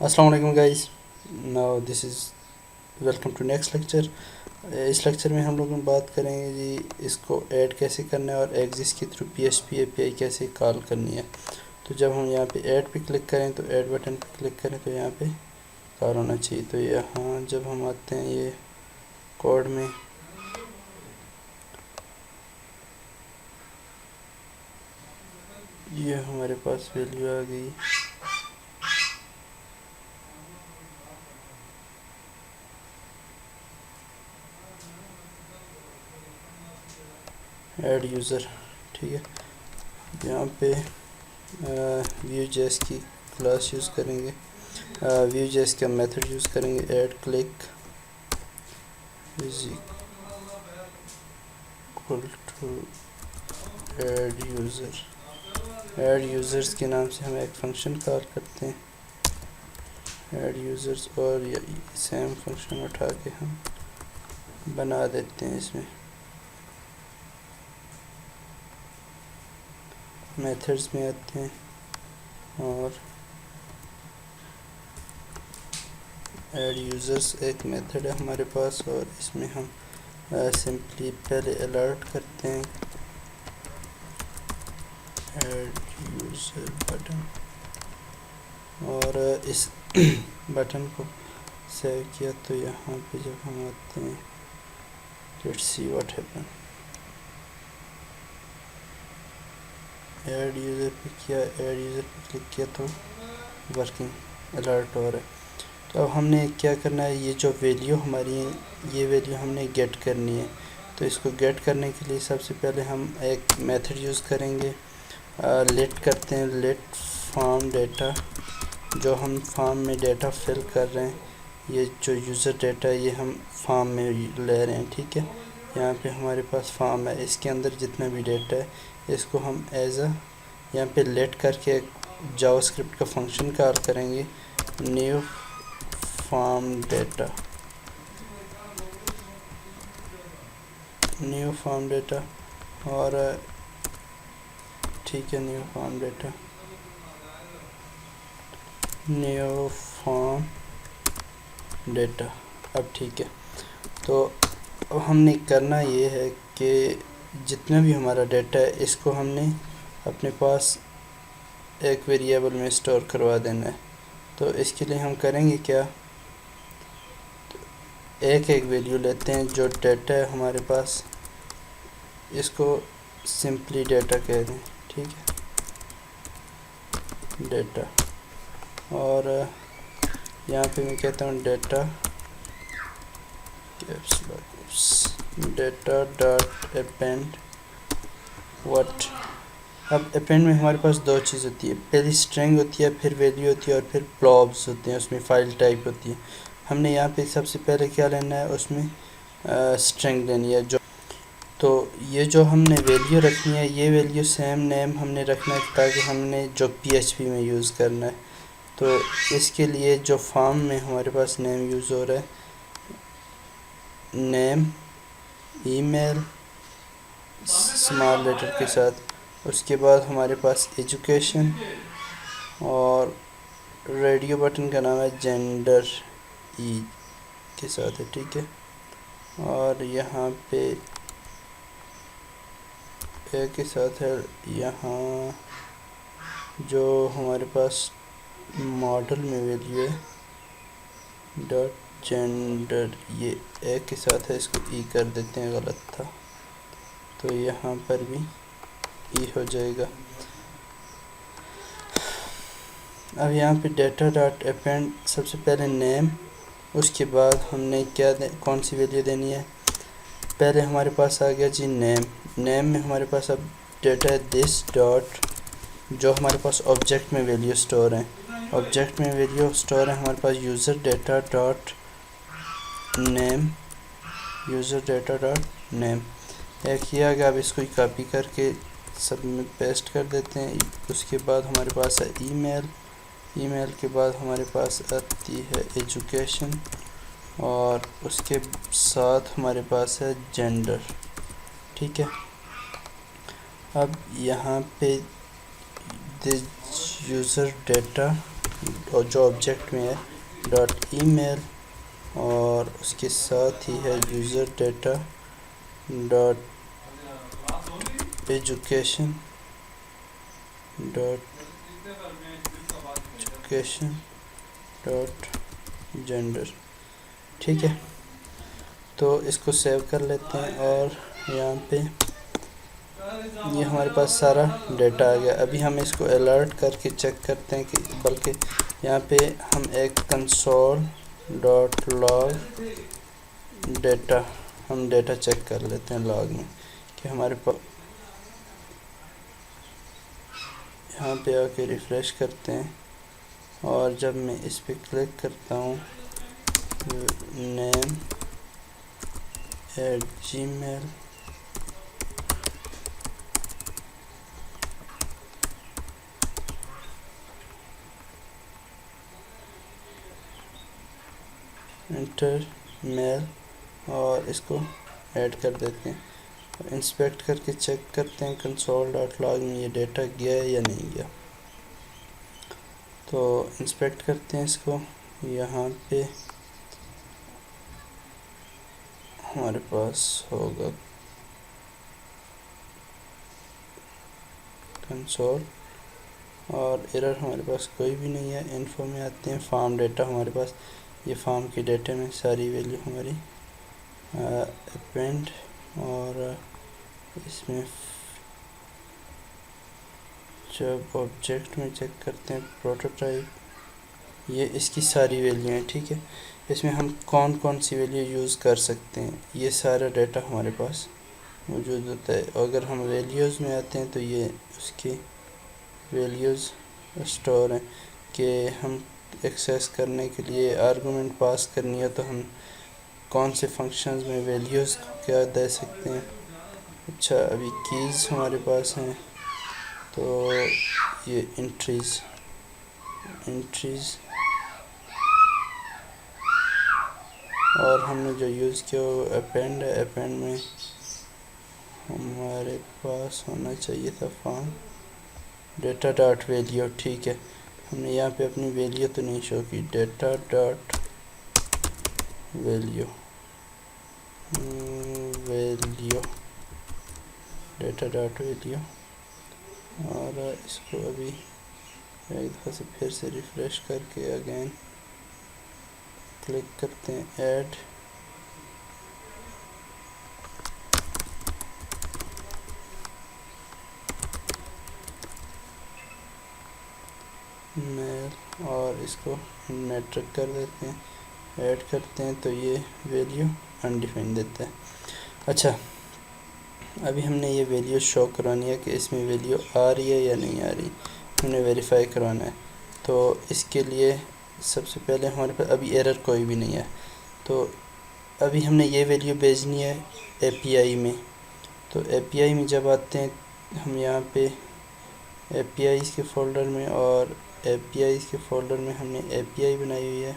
अस्सलाम वालेकुम guys. Now this is welcome to next lecture. इस लेक्चर में हम लोग बात करेंगे जी इसको ऐड कैसे करना है और एग्जिस के थ्रू PHP API कैसे कॉल करनी है। तो जब हम यहाँ पे ऐड पे क्लिक करें तो ऐड बटन पे क्लिक करें तो यहाँ पे कॉल होना चाहिए। तो यहाँ जब हम आते हैं ये कोड में, ये हमारे पास वैल्यू आ गई। ऐड यूज़र, ठीक है। यहाँ पे Vue.js की क्लास यूज़ करेंगे, Vue.js का मेथड यूज़ करेंगे। Add click is equal to add user. Add users के नाम से हम एक फंक्शन कॉल करते हैं, ऐड यूज़र्स, और ये सेम फंक्शन उठा के हम बना देते हैं इसमें। मेथड्स में आते हैं और ऐड यूज़र्स एक मेथड है हमारे पास, और इसमें हम सिंपली पहले अलर्ट करते हैं ऐड यूज़र बटन, और इस बटन को सेव किया। तो यहाँ पे जब हम आते हैं, let's see what happen. Add user पे किया, ऐड यूज़र पे क्लिक किया तो वर्किंग अलर्ट हो रहा है। तो अब हमने क्या करना है, ये जो वैल्यू हमारी है ये वैल्यू हमने गेट करनी है। तो इसको गेट करने के लिए सबसे पहले हम एक मेथड यूज़ करेंगे, लेट करते हैं, लेट फॉर्म डेटा। जो हम फॉर्म में डेटा फिल कर रहे हैं, ये जो यूज़र डेटा है ये हम फॉर्म में ले रहे हैं, ठीक है। यहाँ पे हमारे पास फॉर्म है, इसके अंदर जितना भी डेटा है इसको हम एज अ यहाँ पे लेट करके एक जावास्क्रिप्ट का फंक्शन कॉल करेंगे, new form data, new form data. और ठीक है, new form data, new form data. अब ठीक है, तो अब हमने करना ये है कि जितना भी हमारा डेटा है इसको हमने अपने पास एक वेरिएबल में स्टोर करवा देना है। तो इसके लिए हम करेंगे क्या, एक एक वैल्यू लेते हैं जो डेटा है हमारे पास, इसको सिंपली डेटा कह दें, ठीक है, डेटा। और यहाँ पे मैं कहता हूँ data data dot append what. अब अपेंड में हमारे पास दो चीज़ होती है, पहली स्ट्रिंग होती है, फिर वैल्यू होती है, और फिर ब्लॉब्स होते हैं, उसमें फाइल टाइप होती है। हमने यहाँ पे सबसे पहले क्या लेना है, उसमें स्ट्रिंग लेनी है। जो तो ये जो हमने वैल्यू रखनी है, ये वैल्यू सेम नेम हमने रखना है ताकि हमने जो PHP में यूज़ करना है। तो इसके लिए जो फॉर्म में हमारे पास नेम यूज़ हो रहा है, नेम ईमेल स्मॉल लेटर के साथ, उसके बाद हमारे पास एजुकेशन, और रेडियो बटन का नाम है जेंडर ई के साथ है, ठीक है। और यहाँ पे ए के साथ है, यहाँ जो हमारे पास मॉडल में वैल्यू है डॉट जेंडर, ये ए के साथ है, इसको ई कर देते हैं, गलत था। तो यहाँ पर भी ई हो जाएगा। अब यहाँ पे डेटा डॉट अपेंड, सबसे पहले नेम, उसके बाद हमने क्या कौन सी वैल्यू देनी है। पहले हमारे पास आ गया जी नेम, नेम में हमारे पास अब डेटा है दिस डॉट, जो हमारे पास ऑब्जेक्ट में वैल्यू स्टोर है, ऑब्जेक्ट में वैल्यू स्टोर है हमारे पास user data dot name, user data dot name. एक किया गया, अब इसको कॉपी करके सब में पेस्ट कर देते हैं। उसके बाद हमारे पास है ईमेल, ईमेल के बाद हमारे पास आती है एजुकेशन, और उसके साथ हमारे पास है जेंडर, ठीक है। अब यहाँ पे दिस यूज़र डेटा और जो ऑब्जेक्ट में है डॉट ईमेल, और उसके साथ ही है user data dot education dot gender. ठीक है, तो इसको सेव कर लेते हैं और यहाँ पे ये हमारे पास सारा डेटा आ गया। अभी हम इसको अलर्ट करके चेक करते हैं कि बल्कि यहाँ पे हम एक कंसोल डॉट लॉग डेटा हम डेटा चेक कर लेते हैं लॉग में कि हमारे पास। यहाँ पे आके रिफ़्रेश करते हैं और जब मैं इस पर क्लिक करता हूँ नेम @gmail इंटर मेल और इसको ऐड कर देते हैं। इंस्पेक्ट करके चेक करते हैं कंसोल डॉट लॉग में ये डेटा गया है या नहीं गया। तो इंस्पेक्ट करते हैं इसको। यहाँ पे हमारे पास होगा कंसोल और एरर हमारे पास कोई भी नहीं है। इन्फो में आते हैं, फार्म डेटा हमारे पास, ये फार्म की डेटा में सारी वैल्यू हमारी अपेंड, और इसमें जब ऑब्जेक्ट में चेक करते हैं प्रोटोटाइप, ये इसकी सारी वैल्यू हैं। ठीक है, इसमें हम कौन कौन सी वैल्यू यूज़ कर सकते हैं ये सारा डेटा हमारे पास मौजूद होता है। अगर हम वैल्यूज़ में आते हैं तो ये उसकी वैल्यूज़ स्टोर हैं कि हम एक्सेस करने के लिए आर्गुमेंट पास करनी है तो हम कौन से फंक्शंस में वैल्यूज़ क्या दे सकते हैं। अच्छा, अभी कीज़ हमारे पास हैं, तो ये एंट्रीज़ और हमने जो यूज़ किया वो अपेंड है। अपेंड में हमारे पास होना चाहिए था फॉर्म डेटा डॉट वैल्यू। ठीक है, हमने यहाँ पे अपनी वैल्यू तो नहीं शो की, data dot value data dot value, और इसको अभी एक दफ़ा से फिर से रिफ़्रेश करके अगेन क्लिक करते हैं ऐड। मेल और इसको मेट्रिक कर देते हैं, ऐड करते हैं तो ये वैल्यू अनडिफाइंड देता है। अच्छा, अभी हमने ये वैल्यू शो करवानी है कि इसमें वैल्यू आ रही है या नहीं आ रही, हमने वेरीफाई करवाना है। तो इसके लिए सबसे पहले हमारे पास अभी एरर कोई भी नहीं है, तो अभी हमने ये वैल्यू भेजनी है एपीआई में। तो एपीआई में जब आते हैं हम यहाँ पे एपीआईज़ के फ़ोल्डर में, और एपीआईज़ के फ़ोल्डर में हमने एपीआई बनाई हुई है,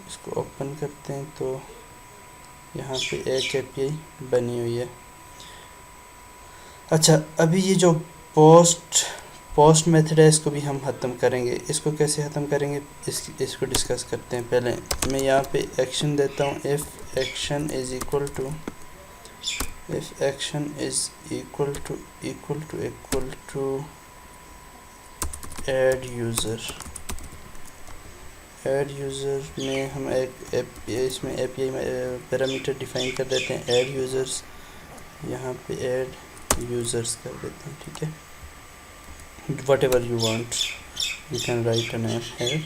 इसको ओपन करते हैं तो यहाँ पे एक एपीआई बनी हुई है। अच्छा, अभी ये जो पोस्ट मेथड है इसको भी हम ख़त्म करेंगे। इसको कैसे ख़त्म करेंगे इसको डिस्कस करते हैं। पहले मैं यहाँ पे एक्शन देता हूँ, if action is equal to add user में हम इसमें एपीआई में पैरामीटर डिफाइन कर देते हैं ऐड यूज़र्स, यहाँ पे ऐड यूज़र्स कर देते हैं। ठीक है, whatever you want you can write a name here,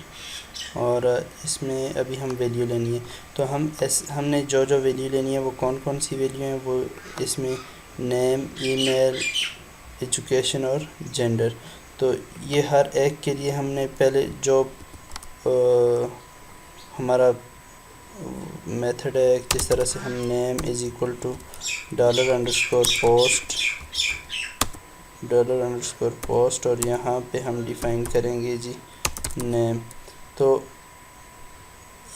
और इसमें अभी हम वैल्यू लेनी है। तो हमने जो वैल्यू लेनी है वो कौन कौन सी वैल्यू हैं, वो इसमें नेम, ईमेल, एजुकेशन और जेंडर। तो ये हर एक के लिए हमने पहले जो हमारा मेथड है, किस तरह से हम name is equal to $_post और यहाँ पे हम डिफ़ाइन करेंगे जी नेम। तो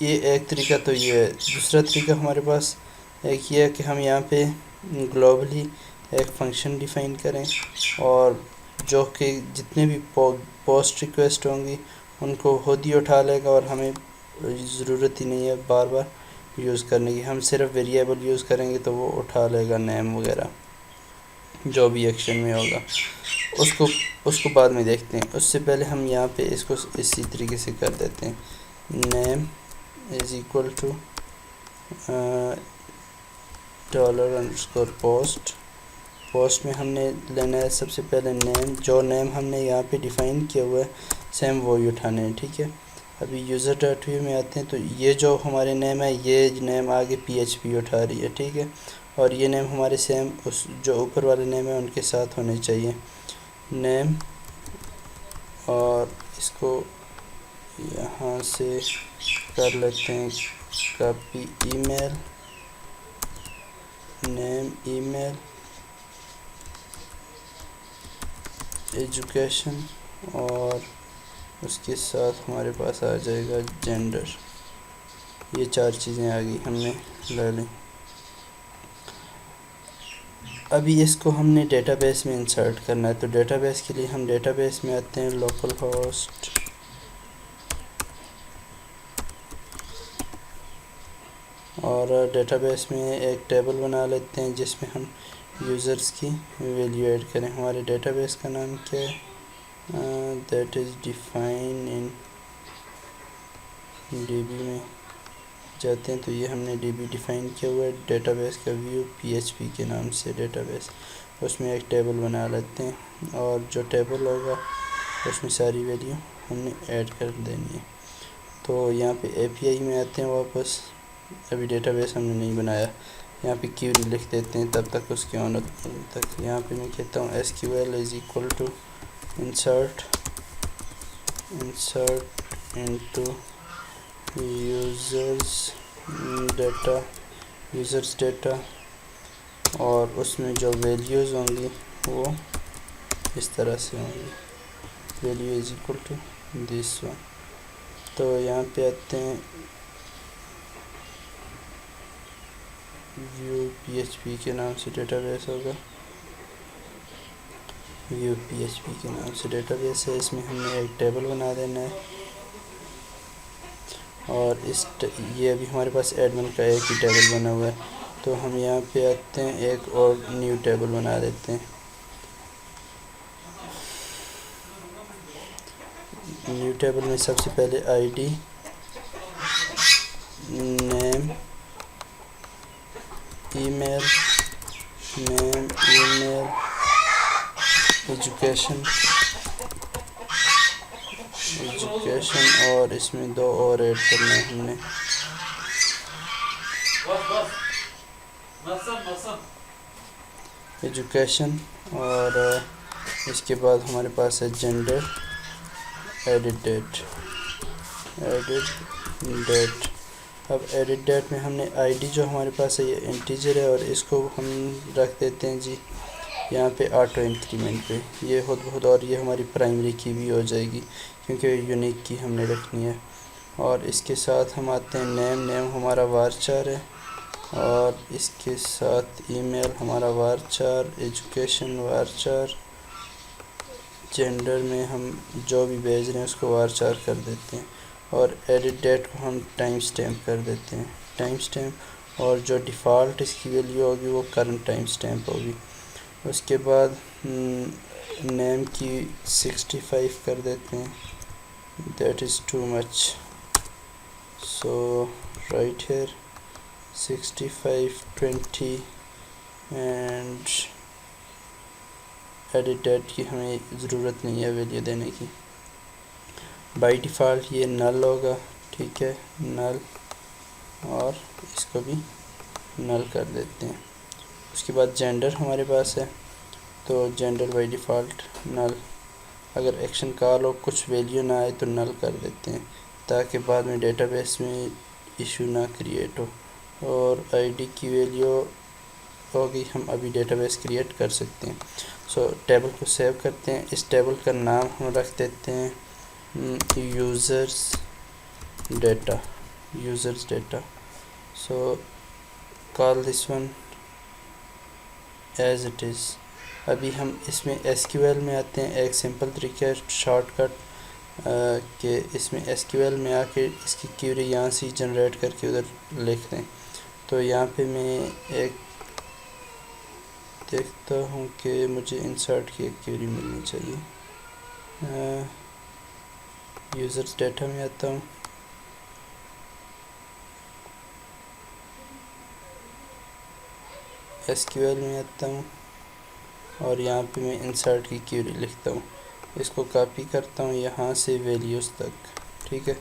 ये एक तरीका तो ये है। दूसरा तरीका हमारे पास एक ये है कि हम यहाँ पे ग्लोबली एक फ़ंक्शन डिफ़ाइन करें और जो कि जितने भी पोस्ट रिक्वेस्ट होंगी उनको खुद ही उठा लेगा और हमें ज़रूरत ही नहीं है बार बार यूज़ करने की। हम सिर्फ वेरिएबल यूज़ करेंगे तो वो उठा लेगा नेम वगैरह जो भी एक्शन में होगा। उसको बाद में देखते हैं। उससे पहले हम यहाँ पे इसको इसी तरीके से कर देते हैं, नेम इज़ इक्वल टू $_पोस्ट। पोस्ट में हमने लेना है सबसे पहले नेम, जो नेम हमने यहाँ पे डिफ़ाइन किया हुआ है सेम वो ही उठाने हैं, ठीक है। अभी यूज़र डॉट व्यू में आते हैं तो ये जो हमारे नेम है ये नेम आगे PHP उठा रही है, ठीक है। और ये नेम हमारे सेम उस जो ऊपर वाले नेम है उनके साथ होने चाहिए, नेम। और इसको यहाँ से कर लेते हैं copy, email, name, email, education, और उसके साथ हमारे पास आ जाएगा जेंडर। ये 4 चीज़ें आ गई, हमने ले ली। अभी इसको हमने डेटाबेस में इंसर्ट करना है, तो डेटाबेस के लिए हम डेटाबेस में आते हैं, लोकल होस्ट, और डेटाबेस में एक टेबल बना लेते हैं जिसमें हम यूज़र्स की वैल्यू ऐड करें। हमारे डेटाबेस का नाम क्या है, that is define in DB में जाते हैं तो ये हमने DB डिफ़ाइन किया हुआ है। डेटाबेस का व्यू PHP के नाम से डेटाबेस, उसमें एक टेबल बना लेते हैं और जो टेबल होगा उसमें सारी वैल्यू हमने ऐड कर देनी है। तो यहाँ पे API में आते हैं वापस। अभी डेटाबेस हमने नहीं बनाया, यहाँ पे क्यूरी लिख देते हैं तब तक उसके ऑन तक। यहाँ पे मैं कहता हूँ SQL is equal to insert into users data, और उसमें जो वैल्यूज़ होंगी वो इस तरह से होंगी, value is equal to this one. तो यहाँ पे आते हैं व्यू PHP के नाम से डेटाबेस होगा, व्यू PHP के नाम से डेटाबेस है। इसमें हमने एक टेबल बना देना है और ये अभी हमारे पास एडमिन का एक ही टेबल बना हुआ है, तो हम यहाँ पे आते हैं एक और न्यू टेबल बना देते हैं। न्यू टेबल में सबसे पहले ID, नेम, ईमेल, एजुकेशन, और इसमें 2 और ऐड करना है हमने, एजुकेशन, और इसके बाद हमारे पास है जेंडर, एडिट डेट। अब एडिट डेट में हमने ID जो हमारे पास है ये इंटीजर है और इसको हम रख देते हैं जी यहाँ पे ऑटो इंक्रीमेंट पे, ये खुद बहुत, और ये हमारी प्राइमरी की भी हो जाएगी क्योंकि यूनिक की हमने रखनी है। और इसके साथ हम आते हैं नेम हमारा varchar है, और इसके साथ ईमेल हमारा varchar, एजुकेशन varchar, जेंडर में हम जो भी भेज रहे हैं उसको varchar कर देते हैं, और एडिट डेट को हम टाइम स्टैम्प कर देते हैं, टाइम स्टैम्प, और जो डिफ़ॉल्ट इसकी वैल्यू होगी वो करंट टाइम स्टैम्प होगी। उसके बाद नेम की 65 कर देते हैं, that is too much, so right here 65 20 and edit date की हमें ज़रूरत नहीं है वैल्यू देने की। बाय डिफ़ॉल्ट ये नल होगा, ठीक है, नल, और इसको भी नल कर देते हैं। उसके बाद जेंडर हमारे पास है तो जेंडर बाय डिफ़ॉल्ट नल, अगर एक्शन कॉल हो कुछ वैल्यू ना आए तो नल कर देते हैं ताकि बाद में डेटाबेस में इशू ना क्रिएट हो। और ID की वैल्यू होगी, हम अभी डेटाबेस क्रिएट कर सकते हैं। सो टेबल को सेव करते हैं, इस टेबल का नाम हम रख देते हैं users data, so call this one as it is. अभी हम इसमें SQL में आते हैं, एक सिंपल तरीका है शॉर्टकट, कि इसमें एसक्यूएल में आके इसकी क्यूरी यहाँ से जनरेट करके उधर लिख दें। तो यहाँ पे मैं एक देखता हूँ कि मुझे इंसर्ट की एक क्यूरी मिलनी चाहिए। यूज़र्स डेटा में आता हूँ, एसक्यूएल में आता हूँ और यहाँ पे मैं इंसर्ट की क्यूरी लिखता हूँ। इसको कॉपी करता हूँ यहाँ से वैल्यूज़ तक, ठीक है।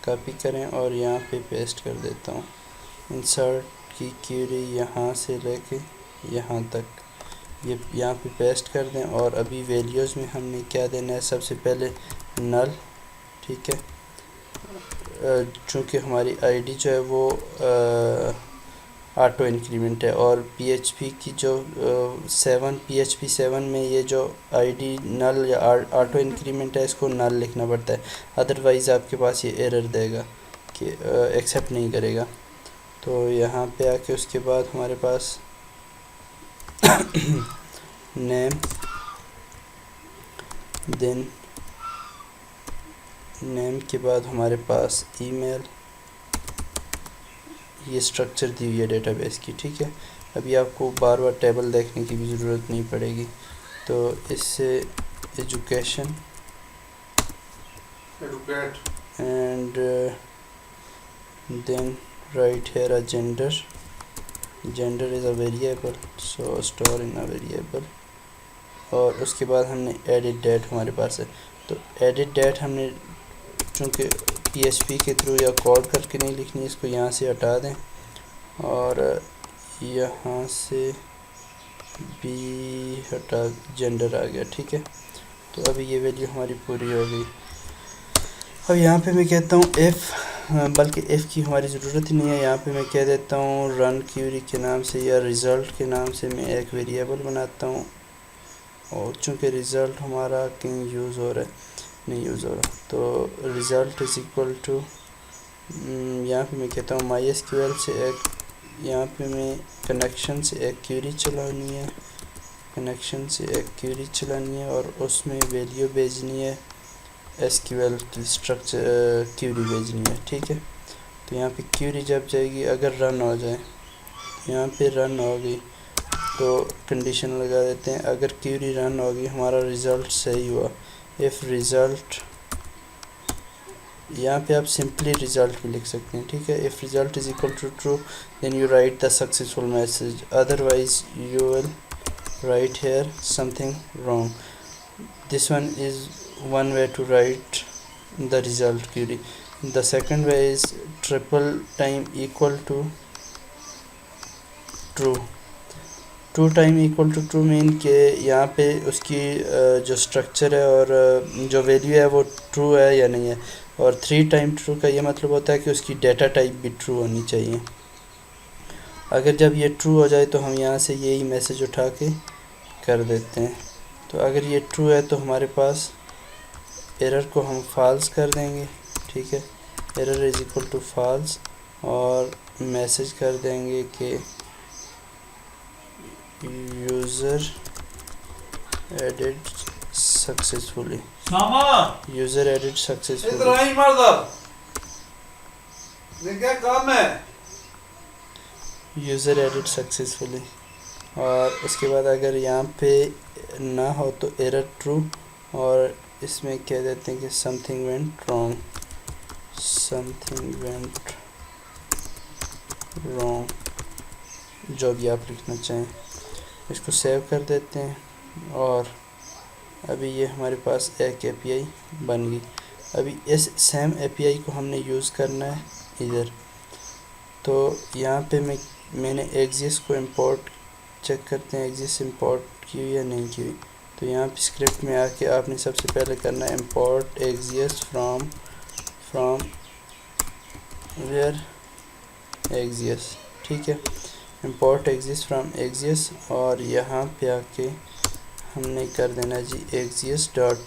कॉपी करें और यहाँ पे पेस्ट कर देता हूँ। इंसर्ट की क्यूरी यहाँ से लेके यहाँ तक, ये यहाँ पे पेस्ट कर दें। और अभी वैल्यूज़ में हमने क्या देना है, सबसे पहले नल, ठीक है। चूँकि हमारी आईडी जो है वो ऑटो इंक्रीमेंट है और पीएचपी की जो PHP 7 में ये जो आईडी नल या ऑटो इंक्रीमेंट है, इसको नल लिखना पड़ता है, अदरवाइज़ आपके पास ये एरर देगा कि एक्सेप्ट नहीं करेगा। तो यहाँ पे आके उसके बाद हमारे पास नेम, देन नेम के बाद हमारे पास ईमेल, ये स्ट्रक्चर दी हुई है डेटाबेस की, ठीक है। अभी आपको बार बार टेबल देखने की भी ज़रूरत नहीं पड़ेगी। तो इससे education and then right here a gender, gender is a variable, so store in a variable. और उसके बाद हमने एडिट डेट हमारे पास है, तो एडिट डेट हमने चूँकि PHP के थ्रू या कोड करके नहीं लिखनी, इसको यहाँ से हटा दें और यहाँ से भी हटा, जेंडर आ गया, ठीक है। तो अभी ये वैल्यू हमारी पूरी हो गई। अब यहाँ पे मैं कहता हूँ एफ़, बल्कि एफ़ की हमारी ज़रूरत ही नहीं है। यहाँ पे मैं कह देता हूँ रन क्यूरी के नाम से या रिज़ल्ट के नाम से मैं एक वेरिएबल बनाता हूँ। और चूँकि रिज़ल्ट हमारा कहीं यूज़ हो रहा है, नहीं यूज़ हो रहा, तो रिज़ल्ट इज़ इक्वल टू, यहाँ पे मैं कहता हूँ MySQL से एक, यहाँ पे मैं कनेक्शन से एक क्यूरी चलानी है, कनेक्शन से एक क्यूरी चलानी है और उसमें वैल्यू भेजनी है, SQL की स्ट्रक्चर क्यूरी भेजनी है, ठीक है। तो यहाँ पे क्यूरी जब जाएगी, अगर रन हो जाए, यहाँ पे रन हो गई तो कंडीशन लगा देते हैं, अगर क्यूरी रन हो गई हमारा रिज़ल्ट सही हुआ, इफ़ रिज़ल्ट, यहाँ पे आप सिंपली रिज़ल्ट भी लिख सकते हैं, ठीक है। If result is equal to true then you write the successful message, otherwise you will write here something wrong. This one is one way to write the result query. The second way is triple time equal to true. To time equal to true mean के यहाँ पे उसकी जो structure है और जो value है वो ट्रू है या नहीं है। और 3 टाइम ट्रू का ये मतलब होता है कि उसकी डेटा टाइप भी ट्रू होनी चाहिए। अगर जब ये ट्रू हो जाए तो हम यहाँ से यही मैसेज उठा के कर देते हैं। तो अगर ये ट्रू है तो हमारे पास एरर को हम फॉल्स कर देंगे, ठीक है। Error is equal to false और मैसेज कर देंगे कि user edit successfully, user edit successfully. क्या काम है? User edit successfully. और उसके बाद अगर यहाँ पे ना हो तो एरर ट्रू और इसमें कह देते हैं कि something went wrong, something went wrong, जो भी आप लिखना चाहें। इसको सेव कर देते हैं और अभी ये हमारे पास एक API बन गई। अभी इस सेम API को हमने यूज़ करना है इधर। तो यहाँ पे मैंने एग्जिस को इंपोर्ट चेक करते हैं, एग्जिस इंपोर्ट की हुई या नहीं की हुई। तो यहाँ पे स्क्रिप्ट में आके आपने सबसे पहले करना है import axios from where axios, ठीक है। इंपोर्ट एग्जिस फ्रॉम एग्जिस और यहाँ पे आके हमने कर देना जी एग्जिस डॉट,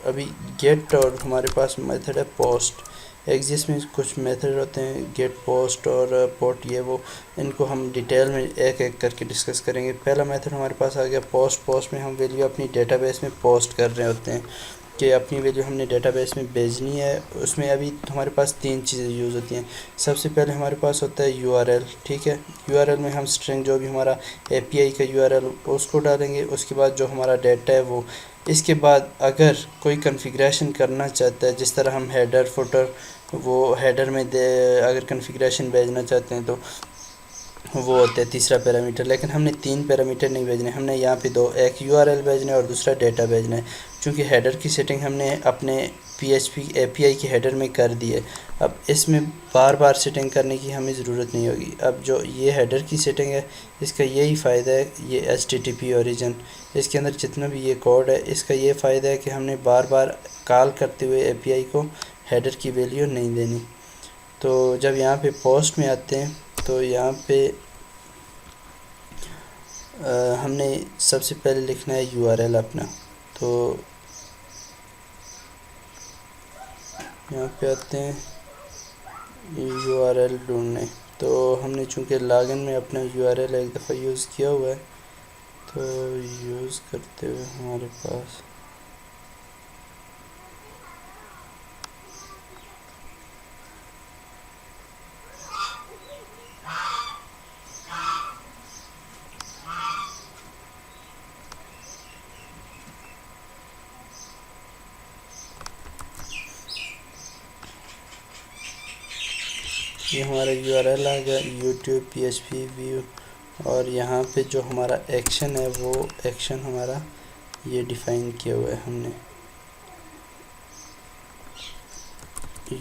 अभी गेट और हमारे पास मेथड है पोस्ट। एग्जिस में कुछ मेथड होते हैं, गेट, पोस्ट और पोट, ये वो, इनको हम डिटेल में एक एक करके डिस्कस करेंगे। पहला मेथड हमारे पास आ गया पोस्ट। पोस्ट में हम वैल्यू अपनी डेटाबेस में पोस्ट कर रहे होते हैं। कि अपनी वैल्यू हमने डेटाबेस में भेजनी है, उसमें अभी हमारे पास 3 चीज़ें यूज़ होती हैं। सबसे पहले हमारे पास होता है यूआरएल, ठीक है। यूआरएल में हम स्ट्रिंग जो भी हमारा एपीआई का यूआरएल उसको डालेंगे, उसके बाद जो हमारा डाटा है वो। इसके बाद अगर कोई कॉन्फ़िगरेशन करना चाहता है, जिस तरह हम हेडर फुटर वो हेडर में दे अगर कॉन्फ़िगरेशन भेजना चाहते हैं तो वो होता है तीसरा पैरामीटर। लेकिन हमने 3 पैरामीटर नहीं भेजने, हमने यहाँ पे दो, एक यूआरएल भेजना है और दूसरा डेटा भेजना है। क्योंकि हेडर की सेटिंग हमने अपने पीएचपी एपीआई के हेडर में कर दी है, अब इसमें बार बार सेटिंग करने की हमें ज़रूरत नहीं होगी। अब जो ये हेडर की सेटिंग है, इसका यही फ़ायदा है, ये एचटीटीपी ओरिजिन, इसके अंदर जितना भी ये कोड है, इसका ये फ़ायदा है कि हमने बार बार कॉल करते हुए एपीआई को हेडर की वैल्यू नहीं देनी। तो जब यहाँ पे पोस्ट में आते हैं तो यहाँ पे हमने सबसे पहले लिखना है यूआरएल अपना। तो यहाँ पे आते हैं यूआरएल ढूंढने। तो हमने चूँकि लॉगिन में अपना यूआरएल एक दफ़ा यूज़ किया हुआ है, तो यूज़ करते हुए हमारे पास ये हमारा यूआरएल आ गया, यूट्यूब पीएचपी व्यू। और यहाँ पे जो हमारा एक्शन है वो एक्शन हमारा ये डिफ़ाइन किया हुआ है हमने,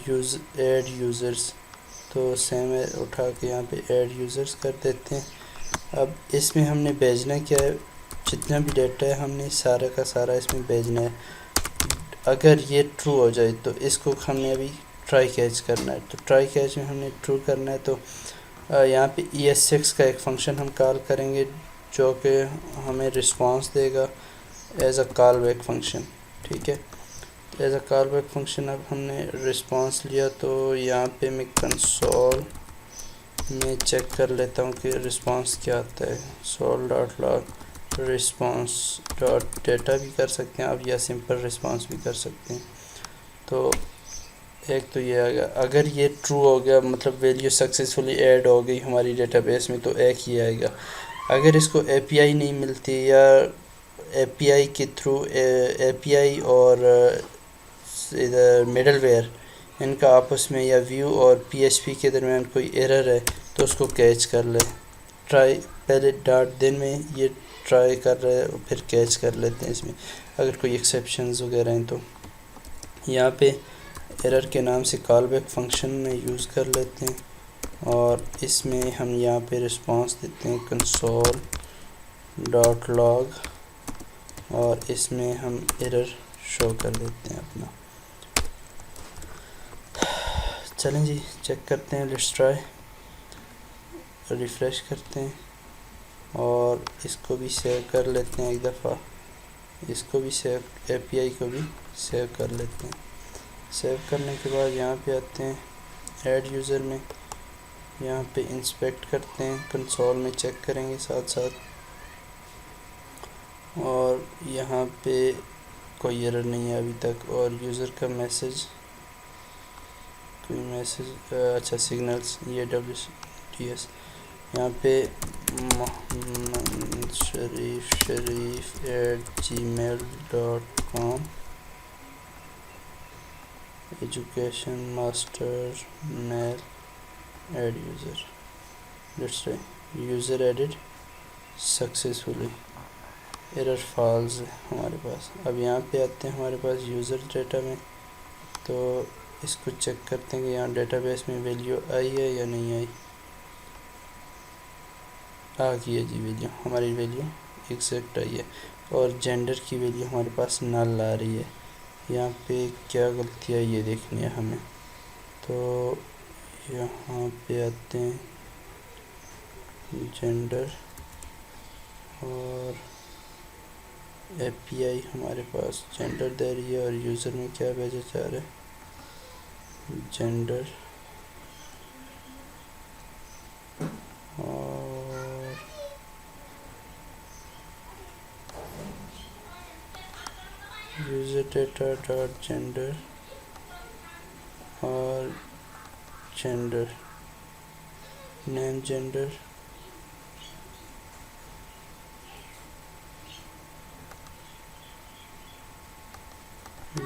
यूज़ ऐड यूज़र्स। तो सेम है, उठा के यहाँ पे ऐड यूज़र्स कर देते हैं। अब इसमें हमने भेजना क्या है, जितना भी डाटा है हमने सारा का सारा इसमें भेजना है। अगर ये ट्रू हो जाए तो इसको हमने अभी ट्राई कैच करना है। तो ट्राई कैच में हमने ट्रू करना है, तो यहाँ पे ES6 का एक फंक्शन हम कॉल करेंगे जो कि हमें रिस्पांस देगा as a call back function, ठीक है। As a call back function अब हमने रिस्पांस लिया, तो यहाँ पे मैं कंसोल में चेक कर लेता हूँ कि रिस्पांस क्या आता है। sol.log रिस्पांस डॉट डेटा भी कर सकते हैं आप, या सिंपल रिस्पांस भी कर सकते हैं। तो एक तो ये आ गया, अगर ये ट्रू हो गया मतलब वैल्यू सक्सेसफुली ऐड हो गई हमारी डेटाबेस में, तो एक ही आएगा। अगर इसको एपीआई नहीं मिलती या एपीआई के थ्रू एपीआई और इधर मिडलवेयर इनका आपस में या व्यू और पीएचपी के दरमियान कोई एरर है, तो उसको कैच कर ले। ट्राई पहले डॉट दिन में ये ट्राई कर रहे हैं, फिर कैच कर लेते हैं इसमें अगर कोई एक्सेप्शंस वगैरह हैं। तो यहाँ पे एरर के नाम से कॉल बैक फंक्शन में यूज़ कर लेते हैं, और इसमें हम यहाँ पे रिस्पांस देते हैं कंसोल डॉट लॉग, और इसमें हम एरर शो कर देते हैं अपना। चलें जी, चेक करते हैं, लेट्स ट्राई, रिफ़्रेश करते हैं और इसको भी सेव कर लेते हैं एक दफ़ा, इसको भी सेव, एपीआई को भी सेव कर लेते हैं। सेव करने के बाद यहाँ पे आते हैं ऐड यूज़र में, यहाँ पे इंस्पेक्ट करते हैं, कंसोल में चेक करेंगे साथ साथ, और यहाँ पे कोई एरर नहीं है अभी तक। और यूज़र का मैसेज, कोई मैसेज, अच्छा सिग्नल्स, ये WTS, यहाँ पे मोहम्मद शरीफ@gmail.com, education master mail add user, let's try, user added successfully, error false है हमारे पास। अब यहाँ पे आते हैं हमारे पास यूज़र डेटा में, तो इसको चेक करते हैं कि यहाँ डेटाबेस में वैल्यू आई है या नहीं आई। आ गई है जी वैल्यू, हमारी वैल्यू एग्जैक्ट आई है, और जेंडर की वैल्यू हमारे पास नल आ रही है। यहाँ पे क्या गलती है ये देखनी है हमें। तो यहाँ पे आते हैं जेंडर, और एपीआई हमारे पास जेंडर दे रही है, और यूज़र में क्या भेजा जा रहा है, जेंडर, और यूज़र डेटा डॉट जेंडर और gender name gender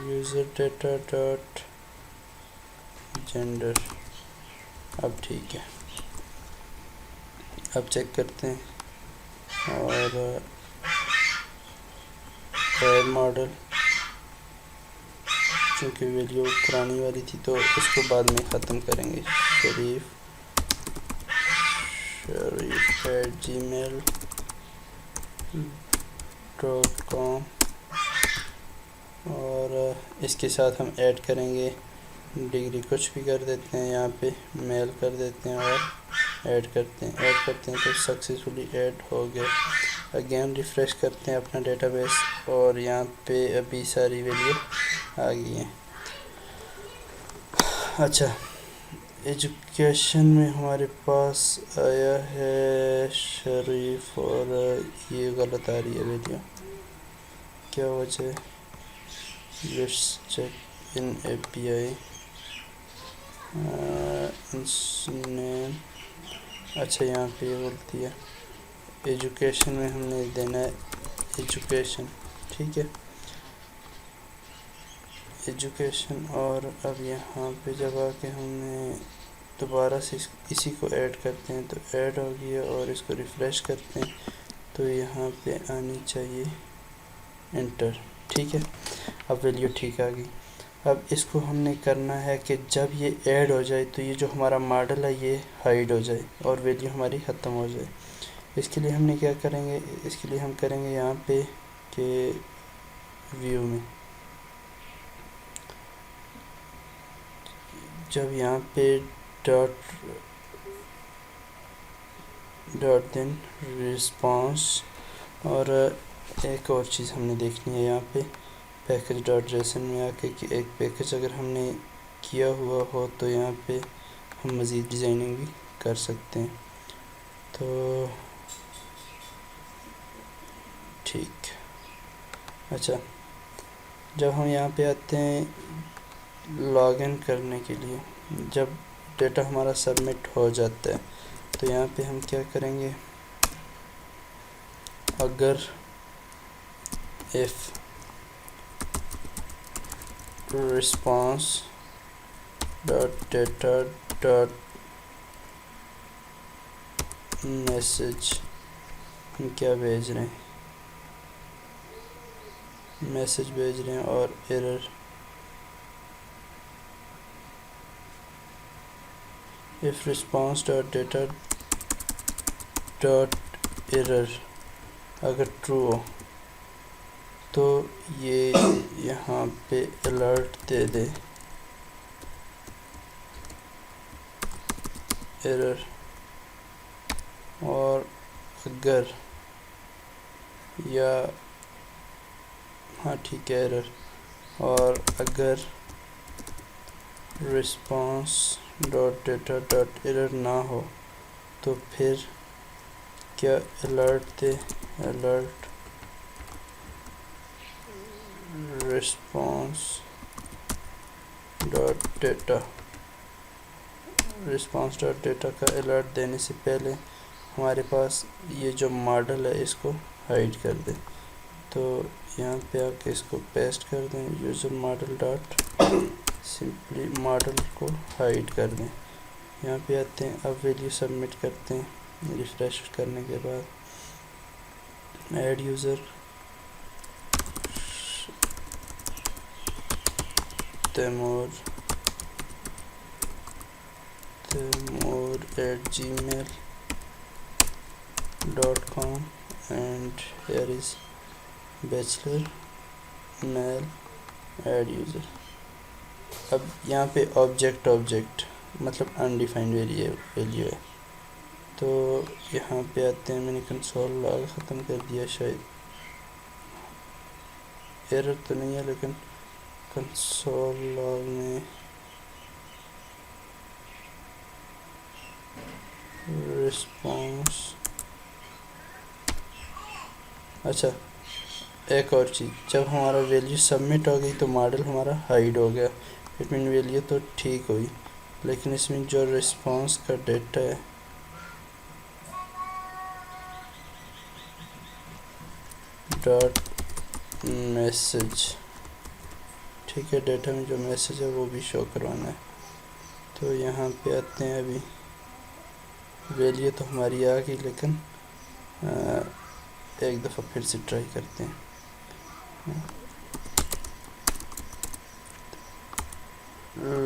user data dot gender. अब ठीक है, अब चेक करते हैं और एड मॉडल, चूँकि वैल्यू पुरानी वाली थी तो इसको बाद में ख़त्म करेंगे। शरीफ gmail.com और इसके साथ हम ऐड करेंगे डिग्री, कुछ भी कर देते हैं, यहाँ पे मेल कर देते हैं और ऐड करते हैं तो सक्सेसफुली ऐड हो गया। अगेन रिफ़्रेश करते हैं अपना डेटाबेस और यहाँ पे अभी सारी वैल्यू आ गई हैं। अच्छा, एजुकेशन में हमारे पास आया है शरीफ और ये गलत आ रही है वैल्यू, क्या वजह है? Let's check in API name. अच्छा, यहाँ पे ये बोलती है एजुकेशन में हमने देना है एजुकेशन, ठीक है, एजुकेशन। और अब यहाँ पे जब आके हमने दोबारा से इसी को ऐड करते हैं तो ऐड हो गया और इसको रिफ़्रेश करते हैं तो यहाँ पे आनी चाहिए एंटर, ठीक है। अब वैल्यू ठीक आ गई। अब इसको हमने करना है कि जब ये ऐड हो जाए तो ये जो हमारा मॉडल है ये हाइड हो जाए और वैल्यू हमारी ख़त्म हो जाए। इसके लिए हमने क्या करेंगे, इसके लिए हम करेंगे यहाँ पे कि व्यू में जब यहाँ पे डॉट देन रिस्पांस, और एक और चीज़ हमने देखनी है यहाँ पे पैकेज डॉट जेसन में आके कि एक पैकेज अगर हमने किया हुआ हो तो यहाँ पे हम मज़ीद डिज़ाइनिंग भी कर सकते हैं। तो ठीक, अच्छा, जब हम यहाँ पे आते हैं लॉगिन करने के लिए, जब डेटा हमारा सबमिट हो जाता है तो यहाँ पे हम क्या करेंगे, अगर if response dot data dot message, हम क्या भेज रहे हैं, मैसेज भेज रहे हैं और error, if response dot data dot error अगर ट्रू हो तो ये यहाँ पे अलर्ट दे दे एरर, और अगर या हाँ ठीक है एरर, और अगर response dot data dot error ना हो तो फिर क्या अलर्ट दे, alert response dot data, response dot data का अलर्ट देने से पहले हमारे पास ये जो मॉडल है इसको हाइड कर दें। तो यहाँ पे आके इसको पेस्ट कर दें, user model dot simply model को हाइड कर दें। यहाँ पे आते हैं, अब वैल्यू सबमिट करते हैं रिफ़्रेश करने के बाद। Add user Taimur at gmail.com and here is bachelor male add user। अब यहाँ पे ऑब्जेक्ट मतलब अनडिफाइंड वैल्यू है, तो यहाँ पे आते हैं, मैंने कंसोल लॉग ख़त्म कर दिया, शायद एरर तो नहीं है लेकिन कंसोल लॉग में रिस्पांस, अच्छा एक और चीज़, जब हमारा वैल्यू सबमिट हो गई तो मॉडल हमारा हाइड हो गया, इट मीन वैल्यू तो ठीक हुई, लेकिन इसमें जो रिस्पांस का डेटा है डॉट मैसेज, ठीक है, डेटा में जो मैसेज है वो भी शो करवाना है। तो यहाँ पे आते हैं, अभी वैल्यू तो हमारी आ गई, लेकिन एक दफ़ा फिर से ट्राई करते हैं।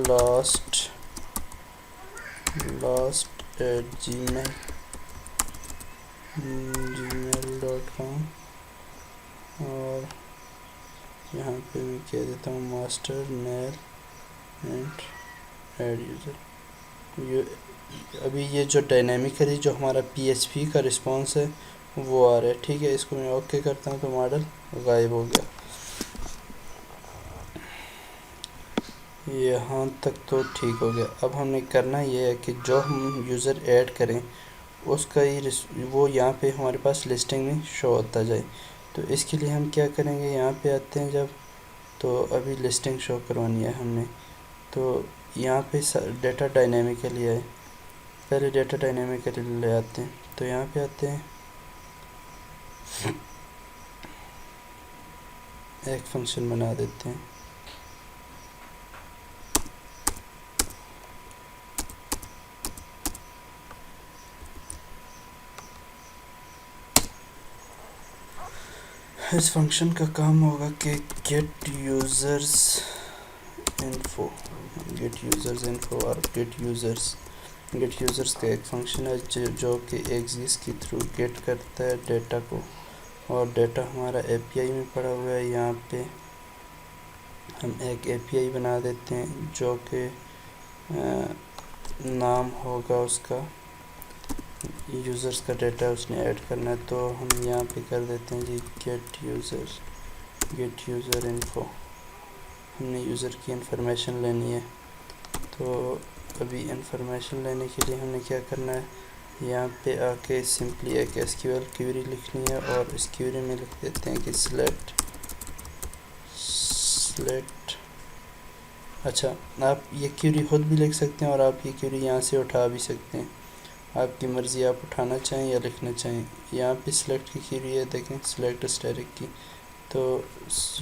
लास्ट @gmail.com और यहाँ पे मैं कह देता हूँ master mail and add user. ये अभी ये जो डायनेमिकली जो हमारा PHP का रिस्पांस है वो आ रहा है, ठीक है। इसको मैं ओके करता हूँ तो मॉडल गायब हो गया। यहाँ तक तो ठीक हो गया। अब हमने करना ये है कि जो हम यूज़र ऐड करें उसका ही वो यहाँ पे हमारे पास लिस्टिंग में शो होता जाए। तो इसके लिए हम क्या करेंगे, यहाँ पे आते हैं जब, तो अभी लिस्टिंग शो करवानी है हमने, तो यहाँ पे डेटा डायनेमिकली है, पहले डेटा डायनेमिकली ले आते हैं। तो यहाँ पे आते हैं, एक फंक्शन बना देते हैं, इस फंक्शन का काम होगा कि गेट यूज़र्स इन्फो और गेट यूज़र्स का एक फंक्शन है जो कि एक्सिस के थ्रू गेट करता है डेटा को, और डेटा हमारा API में पड़ा हुआ है। यहाँ पे हम एक API बना देते हैं जो कि नाम होगा उसका, यूज़र्स का डेटा उसने ऐड करना है। तो हम यहाँ पे कर देते हैं जी गेट यूज़र इन्फो, हमने यूज़र की इंफॉर्मेशन लेनी है। तो अभी इंफॉर्मेशन लेने के लिए हमने क्या करना है, यहाँ पे आके सिंपली एक SQL क्वेरी लिखनी है, और इस क्वेरी में लिख देते हैं कि सिलेक्ट, अच्छा आप ये क्वेरी खुद भी लिख सकते हैं और आप ये क्वेरी यहाँ से उठा भी सकते हैं, आपकी मर्ज़ी, आप उठाना चाहें या लिखना चाहें। यहाँ पे सिलेक्ट की क्वेरी है, देखें सिलेक्ट स्टैटिक की, तो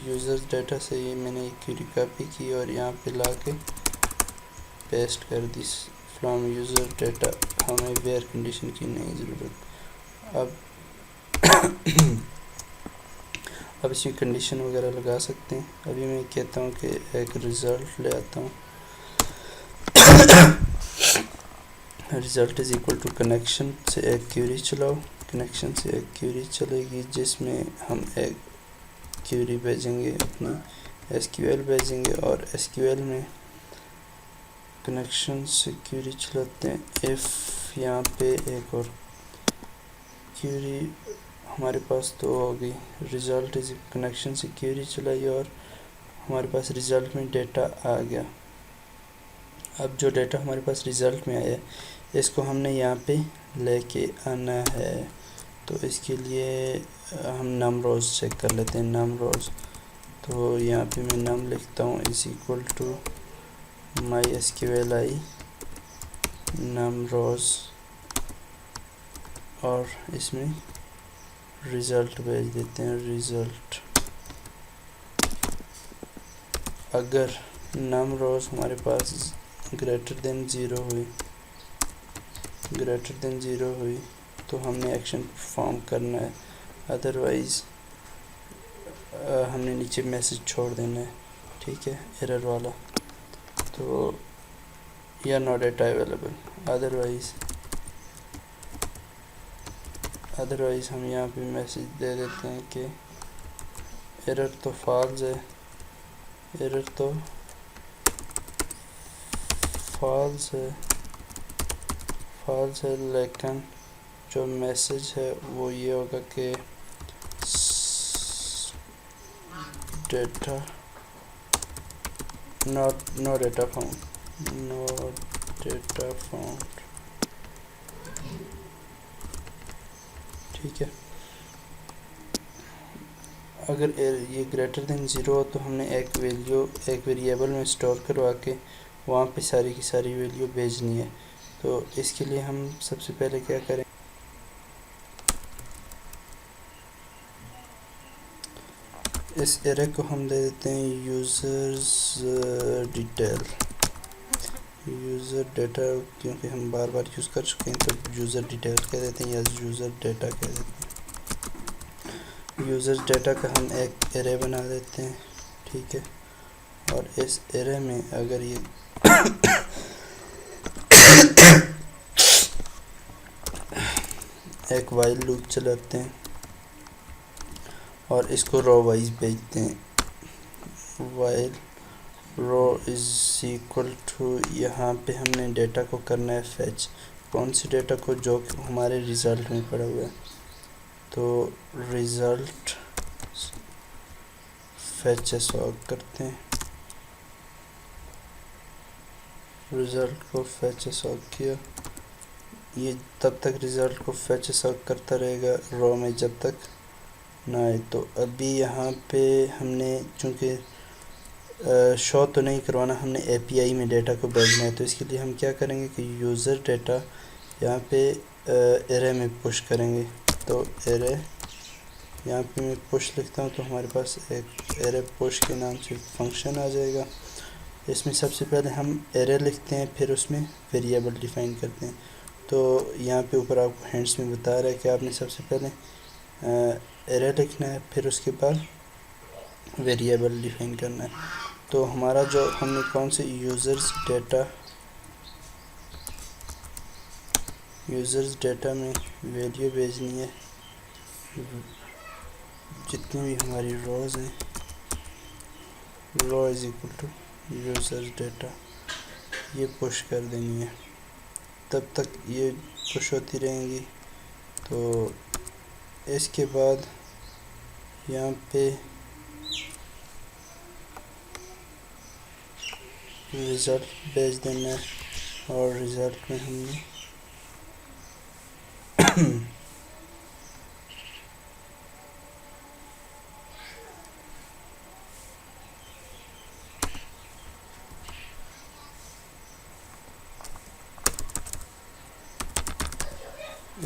यूज़र डेटा से ही मैंने एक क्वेरी कॉपी की और यहाँ पे ला के पेस्ट कर दी फ्रॉम यूज़र डेटा, हमें वेयर कंडीशन की नहीं ज़रूरत। अब इसमें कंडीशन वगैरह लगा सकते हैं। अभी मैं कहता हूँ कि एक रिज़ल्ट ले आता हूँ, result is equal to connection से एक क्वेरी चलाओ, कनेक्शन से एक क्वेरी चलेगी जिसमें हम एक क्वेरी भेजेंगे, अपनी SQL भेजेंगे, और SQL में कनेक्शन से क्वेरी चलाते हैं। इफ़ यहाँ पे एक और क्वेरी हमारे पास तो हो गई, रिज़ल्ट इज कनेक्शन से क्वेरी चलाई और हमारे पास रिज़ल्ट में डेटा आ गया। अब जो डेटा हमारे पास रिज़ल्ट में आया इसको हमने यहाँ पे लेके आना है। तो इसके लिए हम नम रोज़ चेक कर लेते हैं, नम रोज़। तो यहाँ पे मैं नम लिखता हूँ इज इक्वल टू MySQLi नम रोज़, और इसमें रिज़ल्ट भेज देते हैं, रिज़ल्ट। अगर नम रोज़ हमारे पास ग्रेटर देन ज़ीरो हुई तो हमने एक्शन परफॉर्म करना है, अदरवाइज़ हमने नीचे मैसेज छोड़ देना है, ठीक है, एरर वाला। तो या नो डेटा अवेलेबल, अदरवाइज़ हम यहाँ पे मैसेज दे देते हैं कि एरर तो फॉल्स है, एरर तो फॉल्स है, लेकिन जो मैसेज है वो ये होगा कि डेटा नो डेटा फाउंड, ठीक है। अगर ये ग्रेटर देन ज़ीरो हो तो हमने एक वैल्यू एक वेरिएबल में स्टोर करवा के वहाँ पे सारी की सारी वैल्यू भेजनी है। तो इसके लिए हम सबसे पहले क्या करें, इस एरे को हम दे देते हैं यूज़र्स डिटेल, यूज़र डेटा, क्योंकि हम बार बार यूज़ कर चुके हैं तो यूज़र डिटेल कह देते हैं या यूज़र डेटा कह देते हैं। यूज़र डेटा का हम एक एरे बना देते हैं, ठीक है। और इस एरे में अगर ये एक वाइल लूप चलाते हैं और इसको रो वाइज भेजते हैं। While row is equal to, यहाँ पे हमने डेटा को करना है फेच, कौन सी डेटा को, जो हमारे रिज़ल्ट में पड़ा हुआ है। तो रिज़ल्ट फेच सॉल्व करते हैं, रिज़ल्ट को फेच सॉल्व किया, ये तब तक रिज़ल्ट को फेच सॉल्व करता रहेगा रो में जब तक ना आए। तो अभी यहाँ पे हमने चूँकि शो तो नहीं करवाना, हमने एपीआई में डेटा को भेजना है, तो इसके लिए हम क्या करेंगे कि यूज़र डेटा यहाँ पे एरे में पुश करेंगे। तो एरे यहाँ पे मैं पुश लिखता हूँ तो हमारे पास एक एरे पुश के नाम से फंक्शन आ जाएगा। इसमें सबसे पहले हम एरे लिखते हैं, फिर उसमें वेरिएबल डिफ़ाइन करते हैं। तो यहाँ पे ऊपर आपको हैंड्स में बता रहा है कि आपने सबसे पहले एरे लिखना है, फिर उसके बाद वेरिएबल डिफ़ाइन करना है। तो हमारा जो हमने कौन से यूज़र्स डेटा में वैल्यू भेजनी है, जितनी भी हमारी रोज़ हैं, row is equal to users data, ये पुश कर देनी है, तब तक ये पुश होती रहेंगी। तो इसके बाद यहाँ पे रिज़ल्ट भेज देना है और रिज़ल्ट में हमने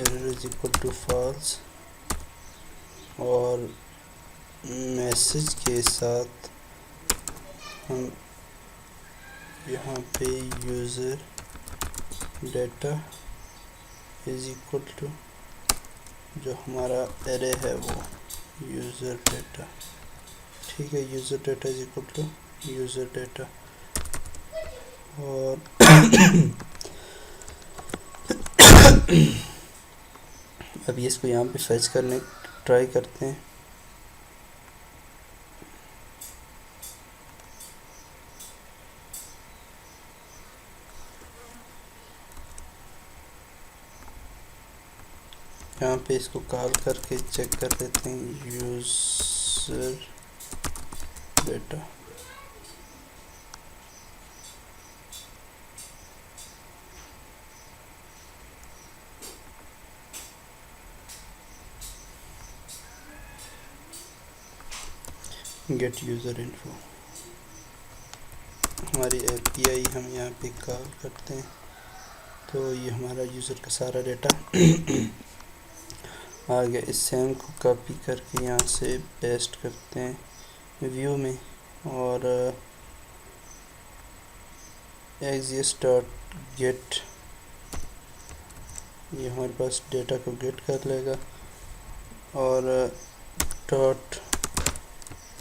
error is equal to false और मैसेज के साथ हम यहाँ पे user data is equal to जो हमारा एरे है वो यूज़र डेटा, ठीक है। User data is equal to user data और अभी इसको यहाँ पे फेच करने ट्राई करते हैं। यहाँ पे इसको कॉल करके चेक कर लेते हैं user data, gate user info, हमारी एपीआई हम यहाँ पे कॉल करते हैं। तो ये हमारा यूज़र का सारा डेटा आ गया। इस सेम को कॉपी करके यहाँ से पेस्ट करते हैं व्यू में और एक्सिस डॉट गेट, ये हमारे पास डेटा को गेट कर लेगा और डॉट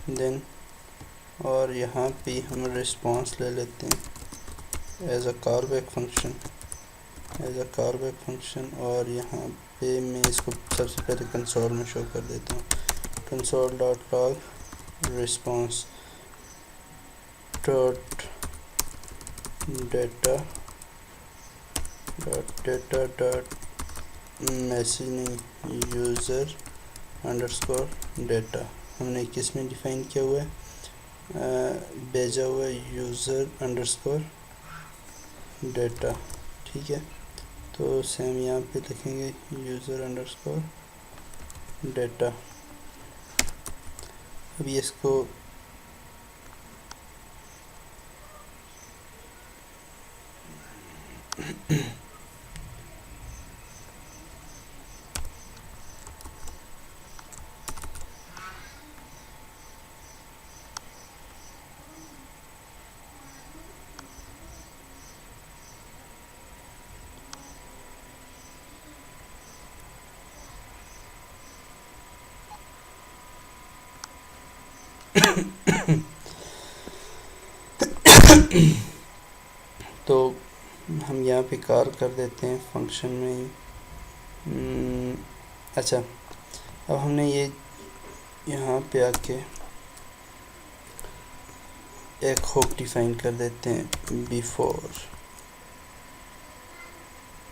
देन, और यहाँ पे हम रिस्पांस ले लेते हैं एज अ कॉलबैक फंक्शन, और यहाँ पे मैं इसको सबसे पहले कंसोल में शो कर देता हूँ। Console dot log response dot data dot message नहीं यूज़र अंडरस्कोर डेटा, हमने किस में डिफ़ाइन किया हुआ है, भेजा हुआ है यूज़र अंडरस्कोर डेटा, ठीक है। तो सेम यहाँ पे लिखेंगे यूज़र अंडरस्कोर डेटा। अभी इसको तो हम यहाँ पे कॉल कर देते हैं फंक्शन में ही। अच्छा, अब हमने ये यहाँ पे आके एक हुक डिफाइन कर देते हैं, बिफोर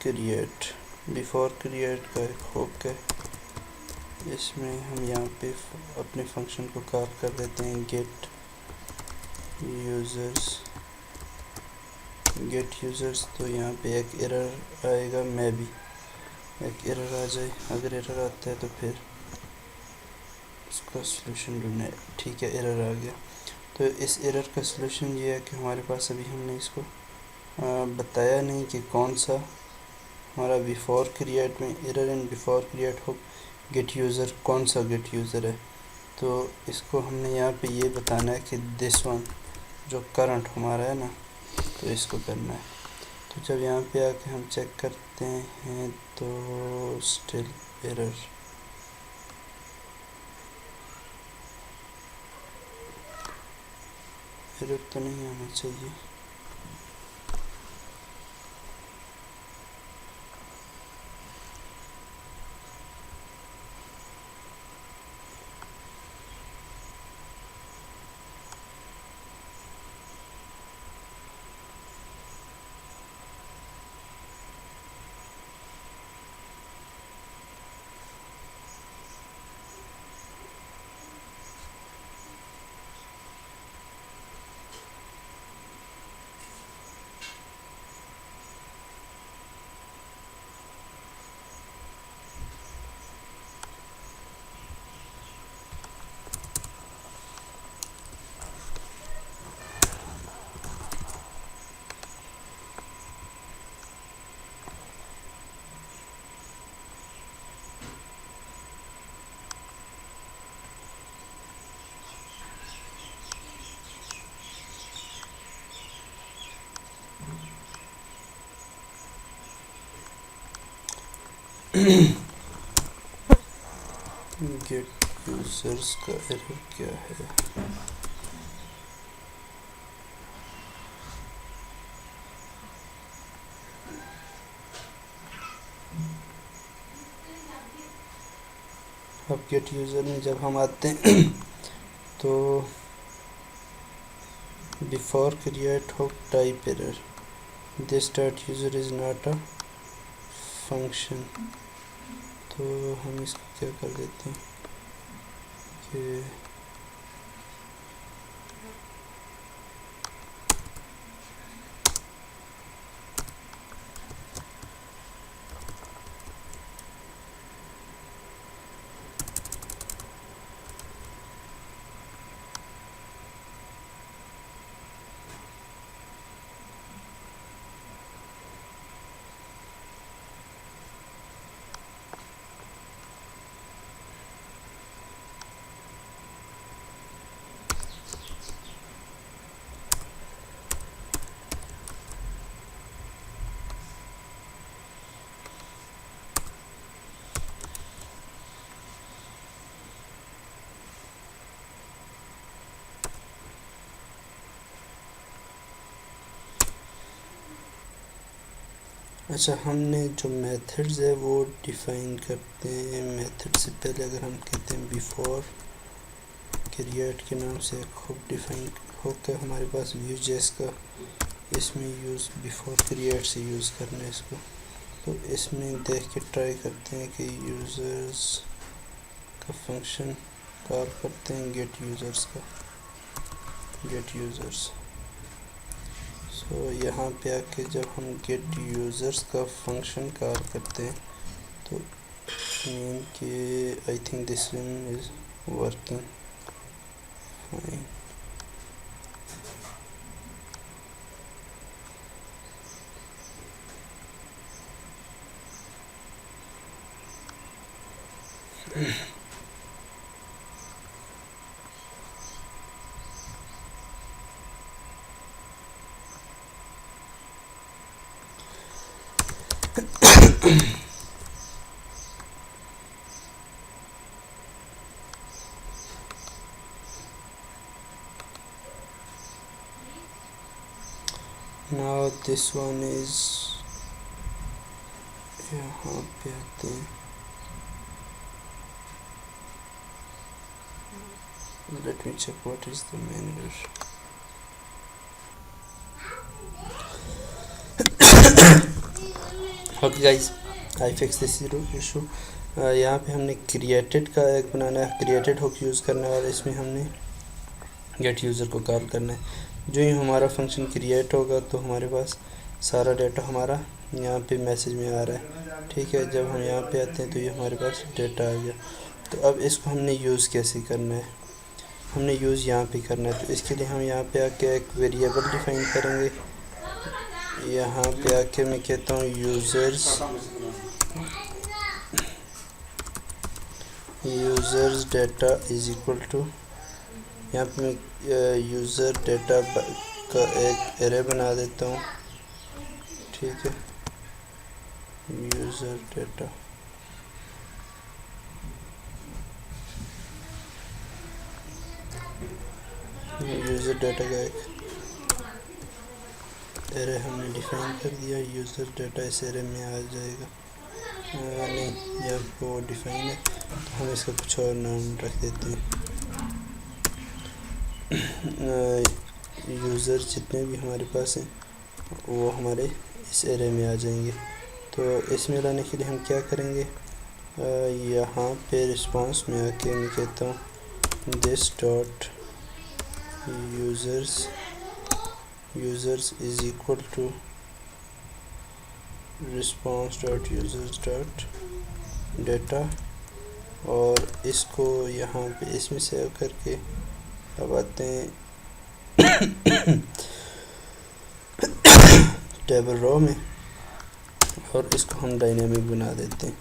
क्रिएट का एक हुक है। इसमें हम यहाँ पे अपने फंक्शन को कॉल कर देते हैं गेट यूज़र्स। तो यहाँ पे एक एरर आएगा, मैं भी एक एरर आ जाए। अगर एरर आता है तो फिर उसका सलूशन ढूंढना है। ठीक है, एरर आ गया। तो इस एरर का सलूशन ये है कि हमारे पास अभी हमने इसको बताया नहीं कि कौन सा हमारा बिफोर क्रिएट में एरर इन बिफोर क्रिएट हो गेट यूज़र कौन सा गेट यूज़र है। तो इसको हमने यहाँ पे ये बताना है कि दिस वन जो करंट हमारा है ना, तो इसको करना है। तो जब यहाँ पे आके हम चेक करते हैं तो स्टिल एरर, तो नहीं आना चाहिए। गेट यूजर्स का एरर क्या है? अब गेट यूज़र में जब हम आते हैं तो before create hook type error, this dot user is not a function. तो हम इसको क्या कर देते हैं कि अच्छा, हमने जो मेथड्स है वो डिफ़ाइन करते हैं। मेथड से पहले अगर हम कहते हैं बिफोर क्रिएट के नाम से एक हुक डिफ़ाइन हुक है हमारे पास Vue.js का, इसमें यूज़ बिफोर क्रिएट से यूज़ करना है इसको। तो इसमें देख के ट्राई करते हैं कि यूज़र्स का फंक्शन कॉल करते हैं गेट यूज़र्स। सो यहाँ पे आके जब हम गेट यूज़र्स का फंक्शन कॉल करते हैं तो मीन कि I think this one is working. Define now this one is, यहाँ पे आते हैं, let me check what is the main error. Okay guys, I fix this issue. यहाँ पे हमने क्रिएटेड का एक बनाना है, क्रिएटेड हुक यूज़ करना है और इसमें हमने गेट यूज़र को कॉल करना है। जो ही हमारा फंक्शन क्रिएट होगा तो हमारे पास सारा डाटा हमारा यहाँ पे मैसेज में आ रहा है, ठीक है। जब हम यहाँ पे आते हैं तो ये हमारे पास डाटा आ गया। तो अब इसको हमने यूज़ कैसे करना है, हमने यूज़ यहाँ पे करना है। तो इसके लिए हम यहाँ पे आके एक वेरिएबल डिफाइन करेंगे। यहाँ पे आके मैं कहता हूँ users data is equal to, यहाँ पे मैं यूज़र डाटा का एक एरे बना देता हूँ, ठीक है। यूज़र डाटा का एक एरे हमने डिफाइन कर दिया। यूज़र डाटा इस एरे में आ जाएगा, नहीं यहाँ वो डिफाइन है तो हम इसका कुछ और नाम रख देते हैं। यूज़र जितने भी हमारे पास हैं वो हमारे इस एरे में आ जाएंगे। तो इसमें लाने के लिए हम क्या करेंगे, यहाँ पे रिस्पांस में आके मैं कहता हूँ this dot users is equal to response dot users dot data, और इसको यहाँ पे इसमें सेव करके अब आते हैं टेबल रो में और इसको हम डायनेमिक बना देते हैं।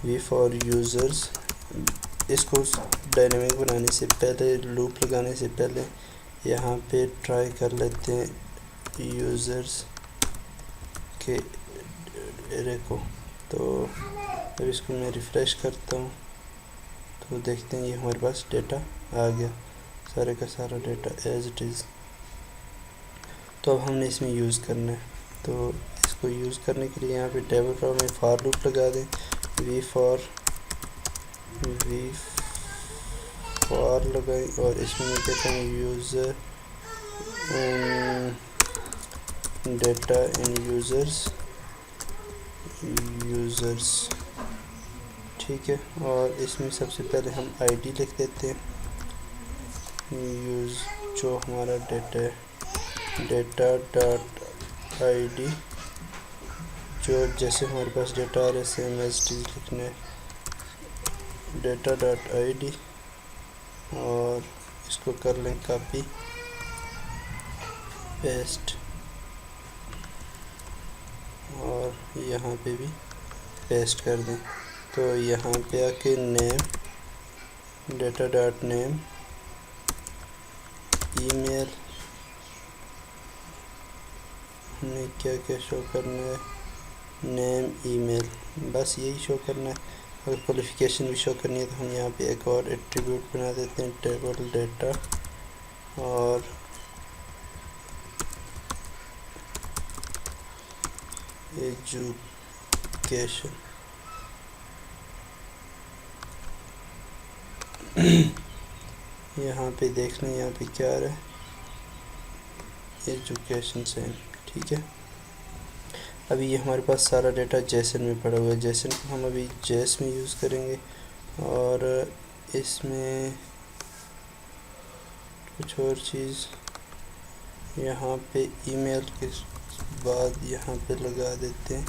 वी फॉर यूज़र्स, इसको डायनेमिक बनाने से पहले, लूप लगाने से पहले यहाँ पे ट्राई कर लेते हैं यूज़र्स के एरे को। तो अब इसको मैं रिफ़्रेश करता हूँ तो देखते हैं ये हमारे पास डेटा आ गया, सारे का सारा डेटा एज इट इज़। तो अब हमने इसमें यूज़ करना है। तो इसको यूज़ करने के लिए यहाँ पे टेबल रो में फॉर लूप लगा दें। वी फॉर लगाएं और इसमें मैं कहता हूँ यूज़र डेटा इन यूज़र्स, ठीक है। और इसमें सबसे पहले हम आईडी लिख देते हैं, जो हमारा डेटा है, डेटा डॉट आईडी, जो जैसे हमारे पास डेटा आ रहा है सेम एज इट इज़ लिखना है, डेटा डॉट आईडी, और इसको कर लें कॉपी पेस्ट और यहाँ पे भी पेस्ट कर दें। तो यहाँ पे आके name, data dot name, email, हमने क्या क्या शो करना है, नेम ईमेल, बस यही शो करना है। अगर क्वालिफिकेशन भी शो करनी है तो हम यहाँ पे एक और एट्रीब्यूट बना देते हैं, टेबल डेटा, और एजुकेशन। यहाँ पे देख लें यहाँ पे क्या आ रहा है, एजुकेशन से, ठीक है। अभी ये हमारे पास सारा डेटा जेसन में पड़ा हुआ है। जेसन को हम अभी जेस में यूज़ करेंगे और इसमें कुछ और चीज़ यहाँ पे ईमेल के बाद यहाँ पे लगा देते हैं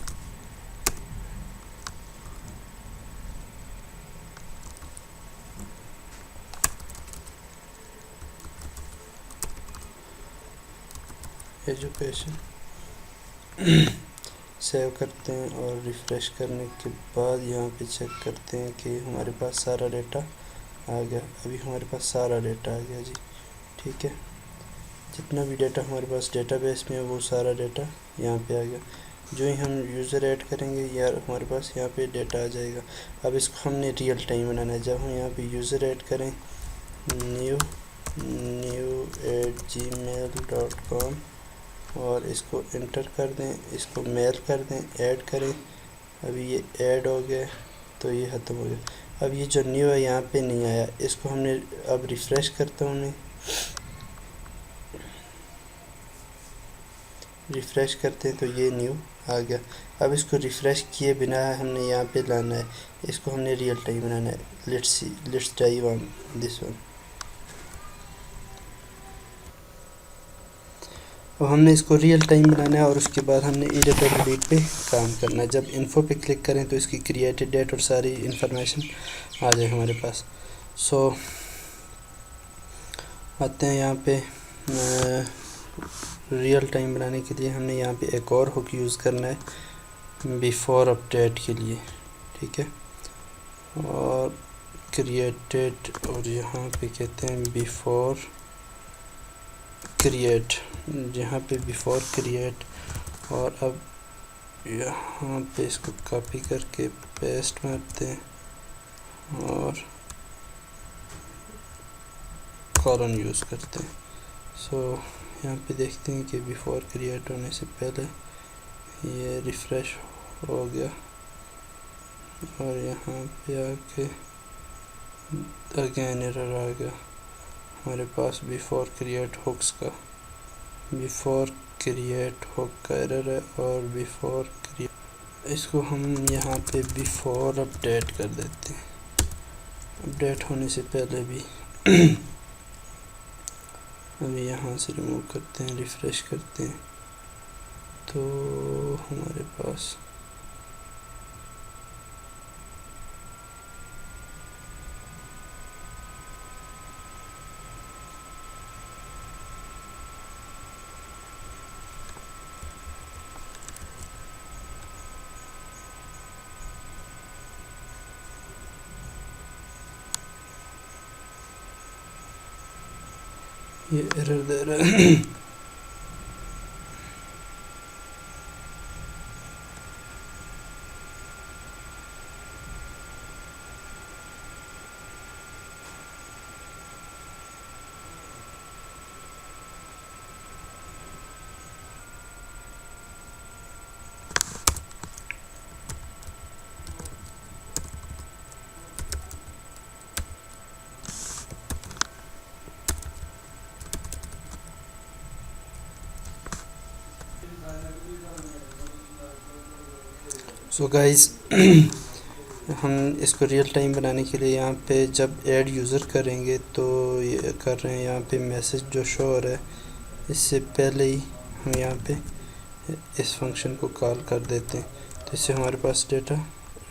एजुकेशन सेव करते हैं और रिफ़्रेश करने के बाद यहाँ पे चेक करते हैं कि हमारे पास सारा डेटा आ गया। अभी हमारे पास सारा डेटा आ गया जी। ठीक है, जितना भी डेटा हमारे पास डेटाबेस में है वो सारा डेटा यहाँ पे आ गया। जो ही हम यूज़र ऐड करेंगे यार हमारे पास यहाँ पे डेटा आ जाएगा। अब इसको हमने रियल टाइम बनाना है। जब हम यहाँ पे यूज़र ऐड करें न्यू @gmail.com और इसको इंटर कर दें, इसको मेल कर दें, ऐड करें। अभी ये ऐड हो गया तो ये ख़त्म हो गया। अब ये जो न्यू है यहाँ पे नहीं आया, इसको हमने अब रिफ़्रेश करता हूँ मैं, रिफ़्रेश करते हैं तो ये न्यू आ गया। अब इसको रिफ़्रेश किए बिना हमने यहाँ पे लाना है, इसको हमने रियल टाइम बनाना है। Let's try one this one. अब हमने इसको रियल टाइम बनाना है और उसके बाद हमने एडिट और डिलीट पे काम करना है। जब इन्फो पे क्लिक करें तो इसकी क्रिएटेड डेट और सारी इन्फॉर्मेशन आ जाए हमारे पास। सो आते हैं यहाँ पे रियल टाइम बनाने के लिए हमने यहाँ पे एक और हुक यूज़ करना है बिफोर अपडेट के लिए। ठीक है, और क्रिएटेड और यहाँ पे कहते हैं बिफोर क्रिएट, यहाँ पे बिफोर क्रिएट। और अब यहाँ पे इसको कॉपी करके पेस्ट मारते हैं और कॉलन यूज़ करते हैं। सो यहाँ पे देखते हैं कि बिफोर क्रिएट होने से पहले ये रिफ़्रेश हो गया और यहाँ पे आके अगेन एरर आ गया हमारे पास बिफोर क्रिएट हुक्स का। बिफोर क्रिएट हुक का एरर है और बिफोर क्रिएट, इसको हम यहाँ पे बिफोर अपडेट कर देते हैं, अपडेट होने से पहले भी। अभी यहाँ से रिमूव करते हैं, रिफ़्रेश करते हैं तो हमारे पास ये एरर दे रहा है। सो गाइस हम इसको रियल टाइम बनाने के लिए यहाँ पे जब ऐड यूज़र करेंगे तो ये कर रहे हैं यहाँ पे मैसेज जो शो हो रहा है, इससे पहले ही हम यहाँ पे इस फंक्शन को कॉल कर देते हैं तो इससे हमारे पास डेटा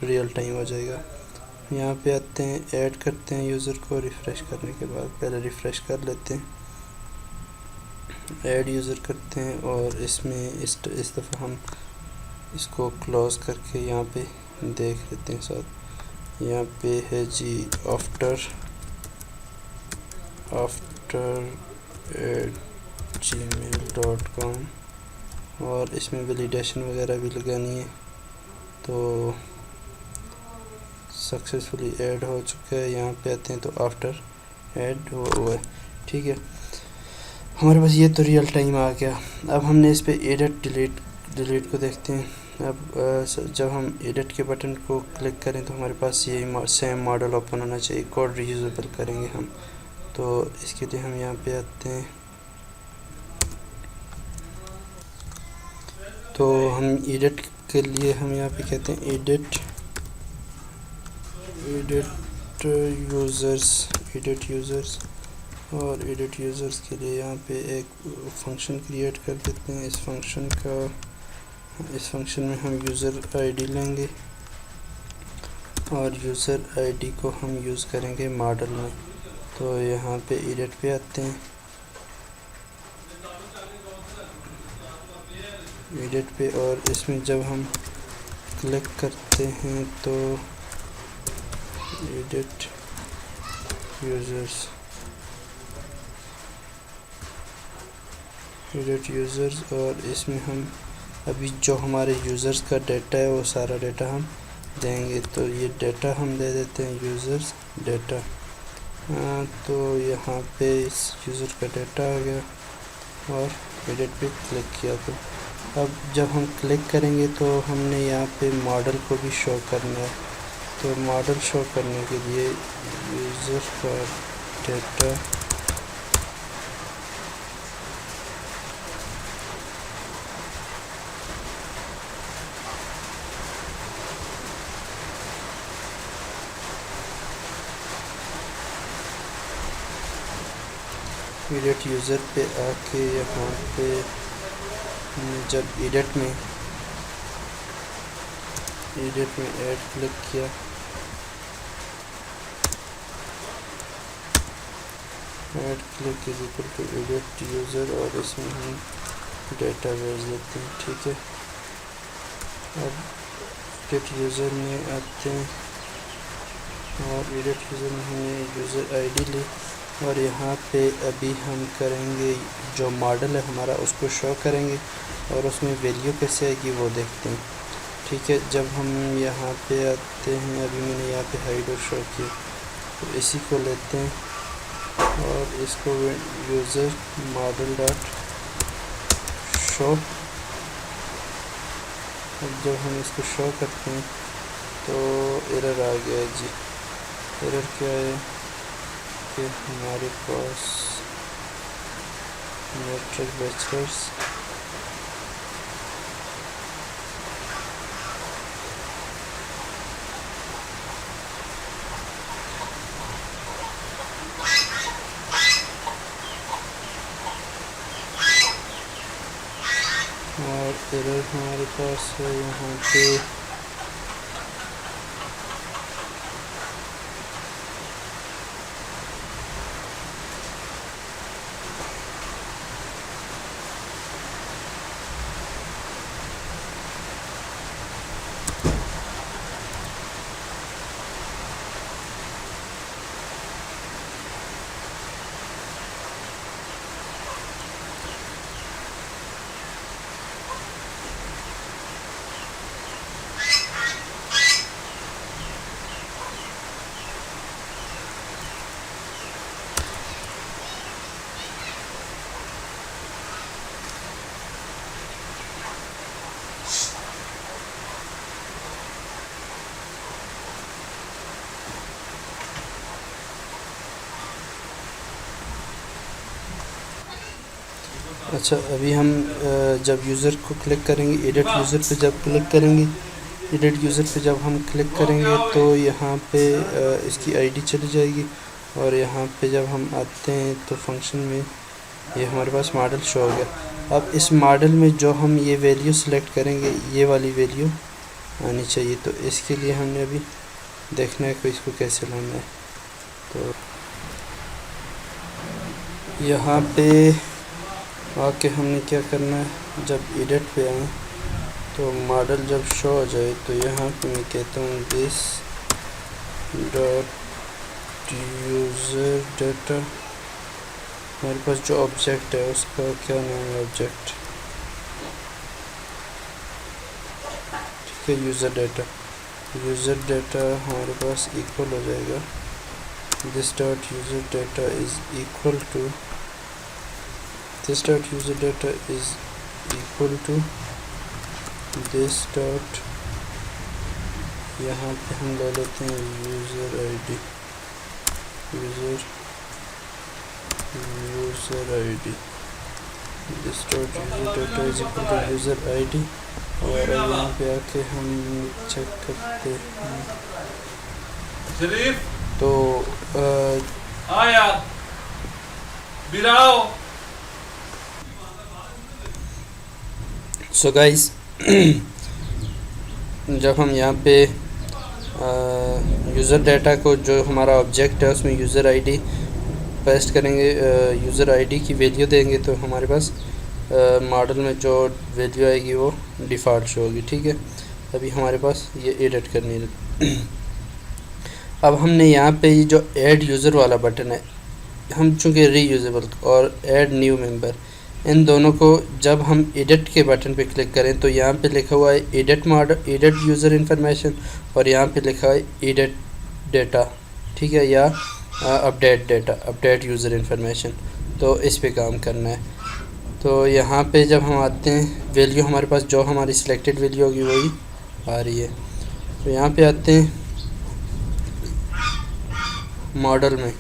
रियल टाइम हो जाएगा। यहाँ पे आते हैं, ऐड करते हैं यूज़र को रिफ़्रेश करने के बाद, पहले रिफ़्रेश कर लेते हैं, ऐड यूज़र करते हैं और इसमें इस दफ़ा हम इसको क्लोज़ करके यहाँ पे देख लेते हैं साथ। यहाँ पे है जी आफ्टर gmail.com और इसमें वैलिडेशन वगैरह भी लगानी है। तो सक्सेसफुली ऐड हो चुका है। यहाँ पे आते हैं तो आफ्टर ऐड हुआ है। ठीक है, हमारे पास ये तो रियल टाइम आ गया। अब हमने इस पे एडिट डिलीट को देखते हैं। अब जब हम एडिट के बटन को क्लिक करें तो हमारे पास ये सेम मॉडल ओपन होना चाहिए। कोड रीयूजेबल करेंगे हम, तो इसके लिए हम यहाँ पे आते हैं तो हम एडिट के लिए हम यहाँ पे कहते हैं एडिट यूज़र्स और एडिट यूज़र्स के लिए यहाँ पे एक फंक्शन क्रिएट कर देते हैं। इस फंक्शन में हम यूज़र आईडी लेंगे और यूज़र आईडी को हम यूज़ करेंगे मॉडल में। तो यहाँ पे एडिट पे आते हैं एडिट पे, और इसमें जब हम क्लिक करते हैं तो एडिट यूज़र्स, और इसमें हम अभी जो हमारे यूज़र्स का डाटा है वो सारा डाटा हम देंगे। तो ये डाटा हम दे देते हैं यूज़र्स डाटा। तो यहाँ पे इस यूज़र का डाटा आ गया और एडिट पे क्लिक किया। तो अब जब हम क्लिक करेंगे तो हमने यहाँ पे मॉडल को भी शो करना है। तो मॉडल शो करने के लिए यूज़र का डाटा एडिट यूज़र पे आके यहाँ पे जब एडिट में ऐड क्लिक किया, add click is equal to edit user, और इसमें हम डाटा भेज देते हैं। ठीक है, अब एडिट यूज़र में आते हैं और एडिट यूज़र में हमने यूज़र आईडी ली, और यहाँ पे अभी हम करेंगे जो मॉडल है हमारा उसको शो करेंगे और उसमें वैल्यू कैसे आएगी वो देखते हैं। ठीक है, जब हम यहाँ पे आते हैं, अभी मैंने यहाँ पे हाइड और शो किया, तो इसी को लेते हैं और इसको यूज़र मॉडल डॉट शो, अब जब हम इसको शो करते हैं तो एरर आ गया जी। एरर क्या है कि हमारे पास मैट्रिक बैचलर्स और एरर हमारे पास है यहाँ पे अच्छा, अभी हम जब यूज़र को क्लिक करेंगे, एडिट यूज़र पे जब क्लिक करेंगे, एडिट यूज़र पे जब हम क्लिक करेंगे तो यहाँ पे इसकी आईडी चली जाएगी, और यहाँ पे जब हम आते हैं तो फंक्शन में ये हमारे पास मॉडल शो हो गया। अब इस मॉडल में जो हम ये वैल्यू सेलेक्ट करेंगे, ये वाली वैल्यू आनी चाहिए। तो इसके लिए हमने अभी देखना है कि इसको कैसे लाना है। तो यहाँ पे आके हमने क्या करना है, जब एडिट पे आए तो मॉडल जब शो हो जाए तो यहाँ पे मैं कहता हूँ दिस डॉट यूज़र डाटा, हमारे पास जो ऑब्जेक्ट है उसका क्या नाम है, ऑब्जेक्ट। ठीक है, यूज़र डाटा हमारे पास इक्वल हो जाएगा this dot user data is equal to this dot user data is equal to this dot, यहाँ पे हम ले लेते हैं user ID, user ID, this dot user data is equal to user ID, और यहाँ पे आके हम चेक करते हैं तो यार बिराओ। सो गाइस, जब हम यहाँ पे यूज़र डाटा को जो हमारा ऑब्जेक्ट है उसमें यूज़र आईडी पेस्ट करेंगे, यूज़र आईडी की वैल्यू देंगे तो हमारे पास मॉडल में जो वैल्यू आएगी वो डिफ़ॉल्ट शो होगी। ठीक है, अभी हमारे पास ये एडिट करनी है। अब हमने यहाँ पे ये जो ऐड यूज़र वाला बटन है, हम चूँकि रीयूजेबल और ऐड न्यू मेंबर, इन दोनों को जब हम एडिट के बटन पे क्लिक करें तो यहाँ पे लिखा हुआ है edit model, edit user information, और यहाँ पे लिखा है एडिट डेटा। ठीक है, या update data, update user information. तो इस पे काम करना है। तो यहाँ पे जब हम आते हैं, वैल्यू हमारे पास जो हमारी सिलेक्टेड वैल्यू होगी वही आ रही है। तो यहाँ पे आते हैं मॉडल में,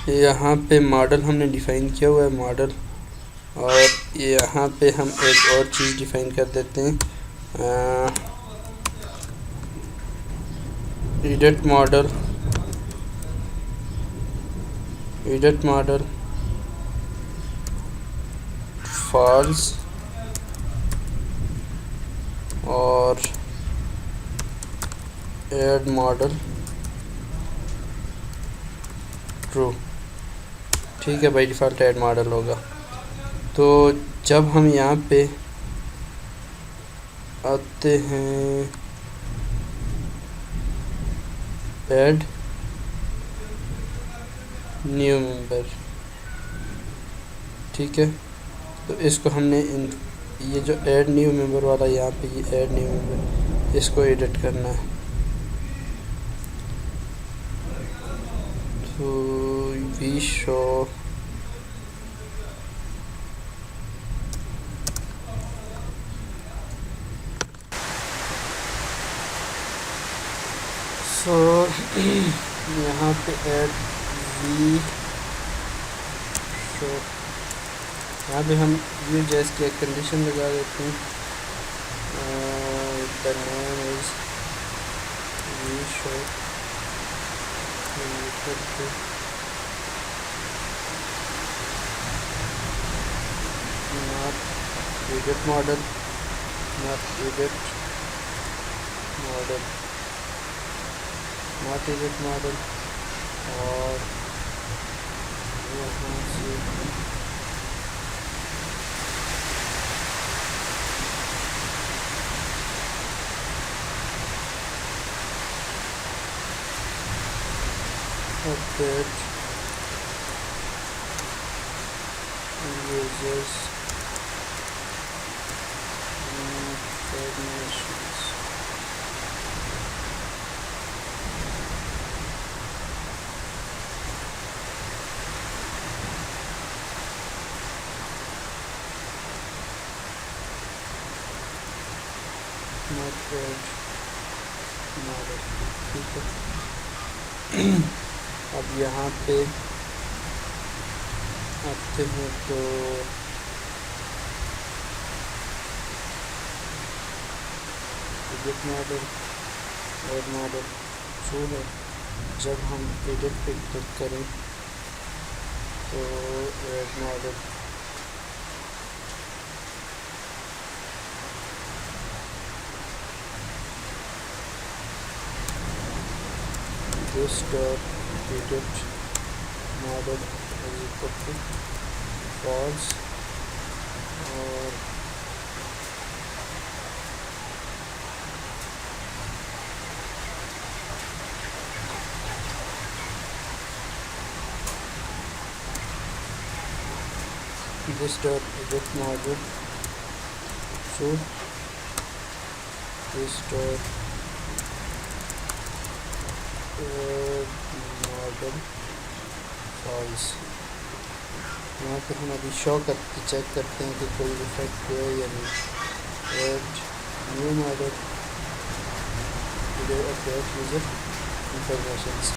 यहाँ पे मॉडल हमने डिफ़ाइन किया हुआ है मॉडल, और यहाँ पे हम एक और चीज़ डिफ़ाइन कर देते हैं, edit model, edit model false और ऐड मॉडल ट्रू। ठीक है, बाई डिफ़ॉल्ट ऐड मॉडल होगा। तो जब हम यहाँ पे आते हैं ऐड न्यू मेंबर, ठीक है, तो इसको हमने ये जो ऐड न्यू मेंबर वाला यहाँ पे, ये ऐड न्यू मेंबर, इसको एडिट करना है। तो वी शो यहाँ पे ऐड वी शो, यहाँ पे हम यूज जैस की एक कंडीशन लगा देते हैं, the name is we show, not edit model, not edit model, not edit model, और यहाँ से update users informations, not add model. ठीक है, अब यहाँ पे आते हैं तो edit model, add model true है। जब हम एडिट पे क्लिक करें तो add model this dot edit model is equal to false, और this dot edit model true, this dot model false. यहाँ पर हम अभी शो करके चेक करते हैं कि कोई इफेक्ट है या नहीं। Add new model, update user information.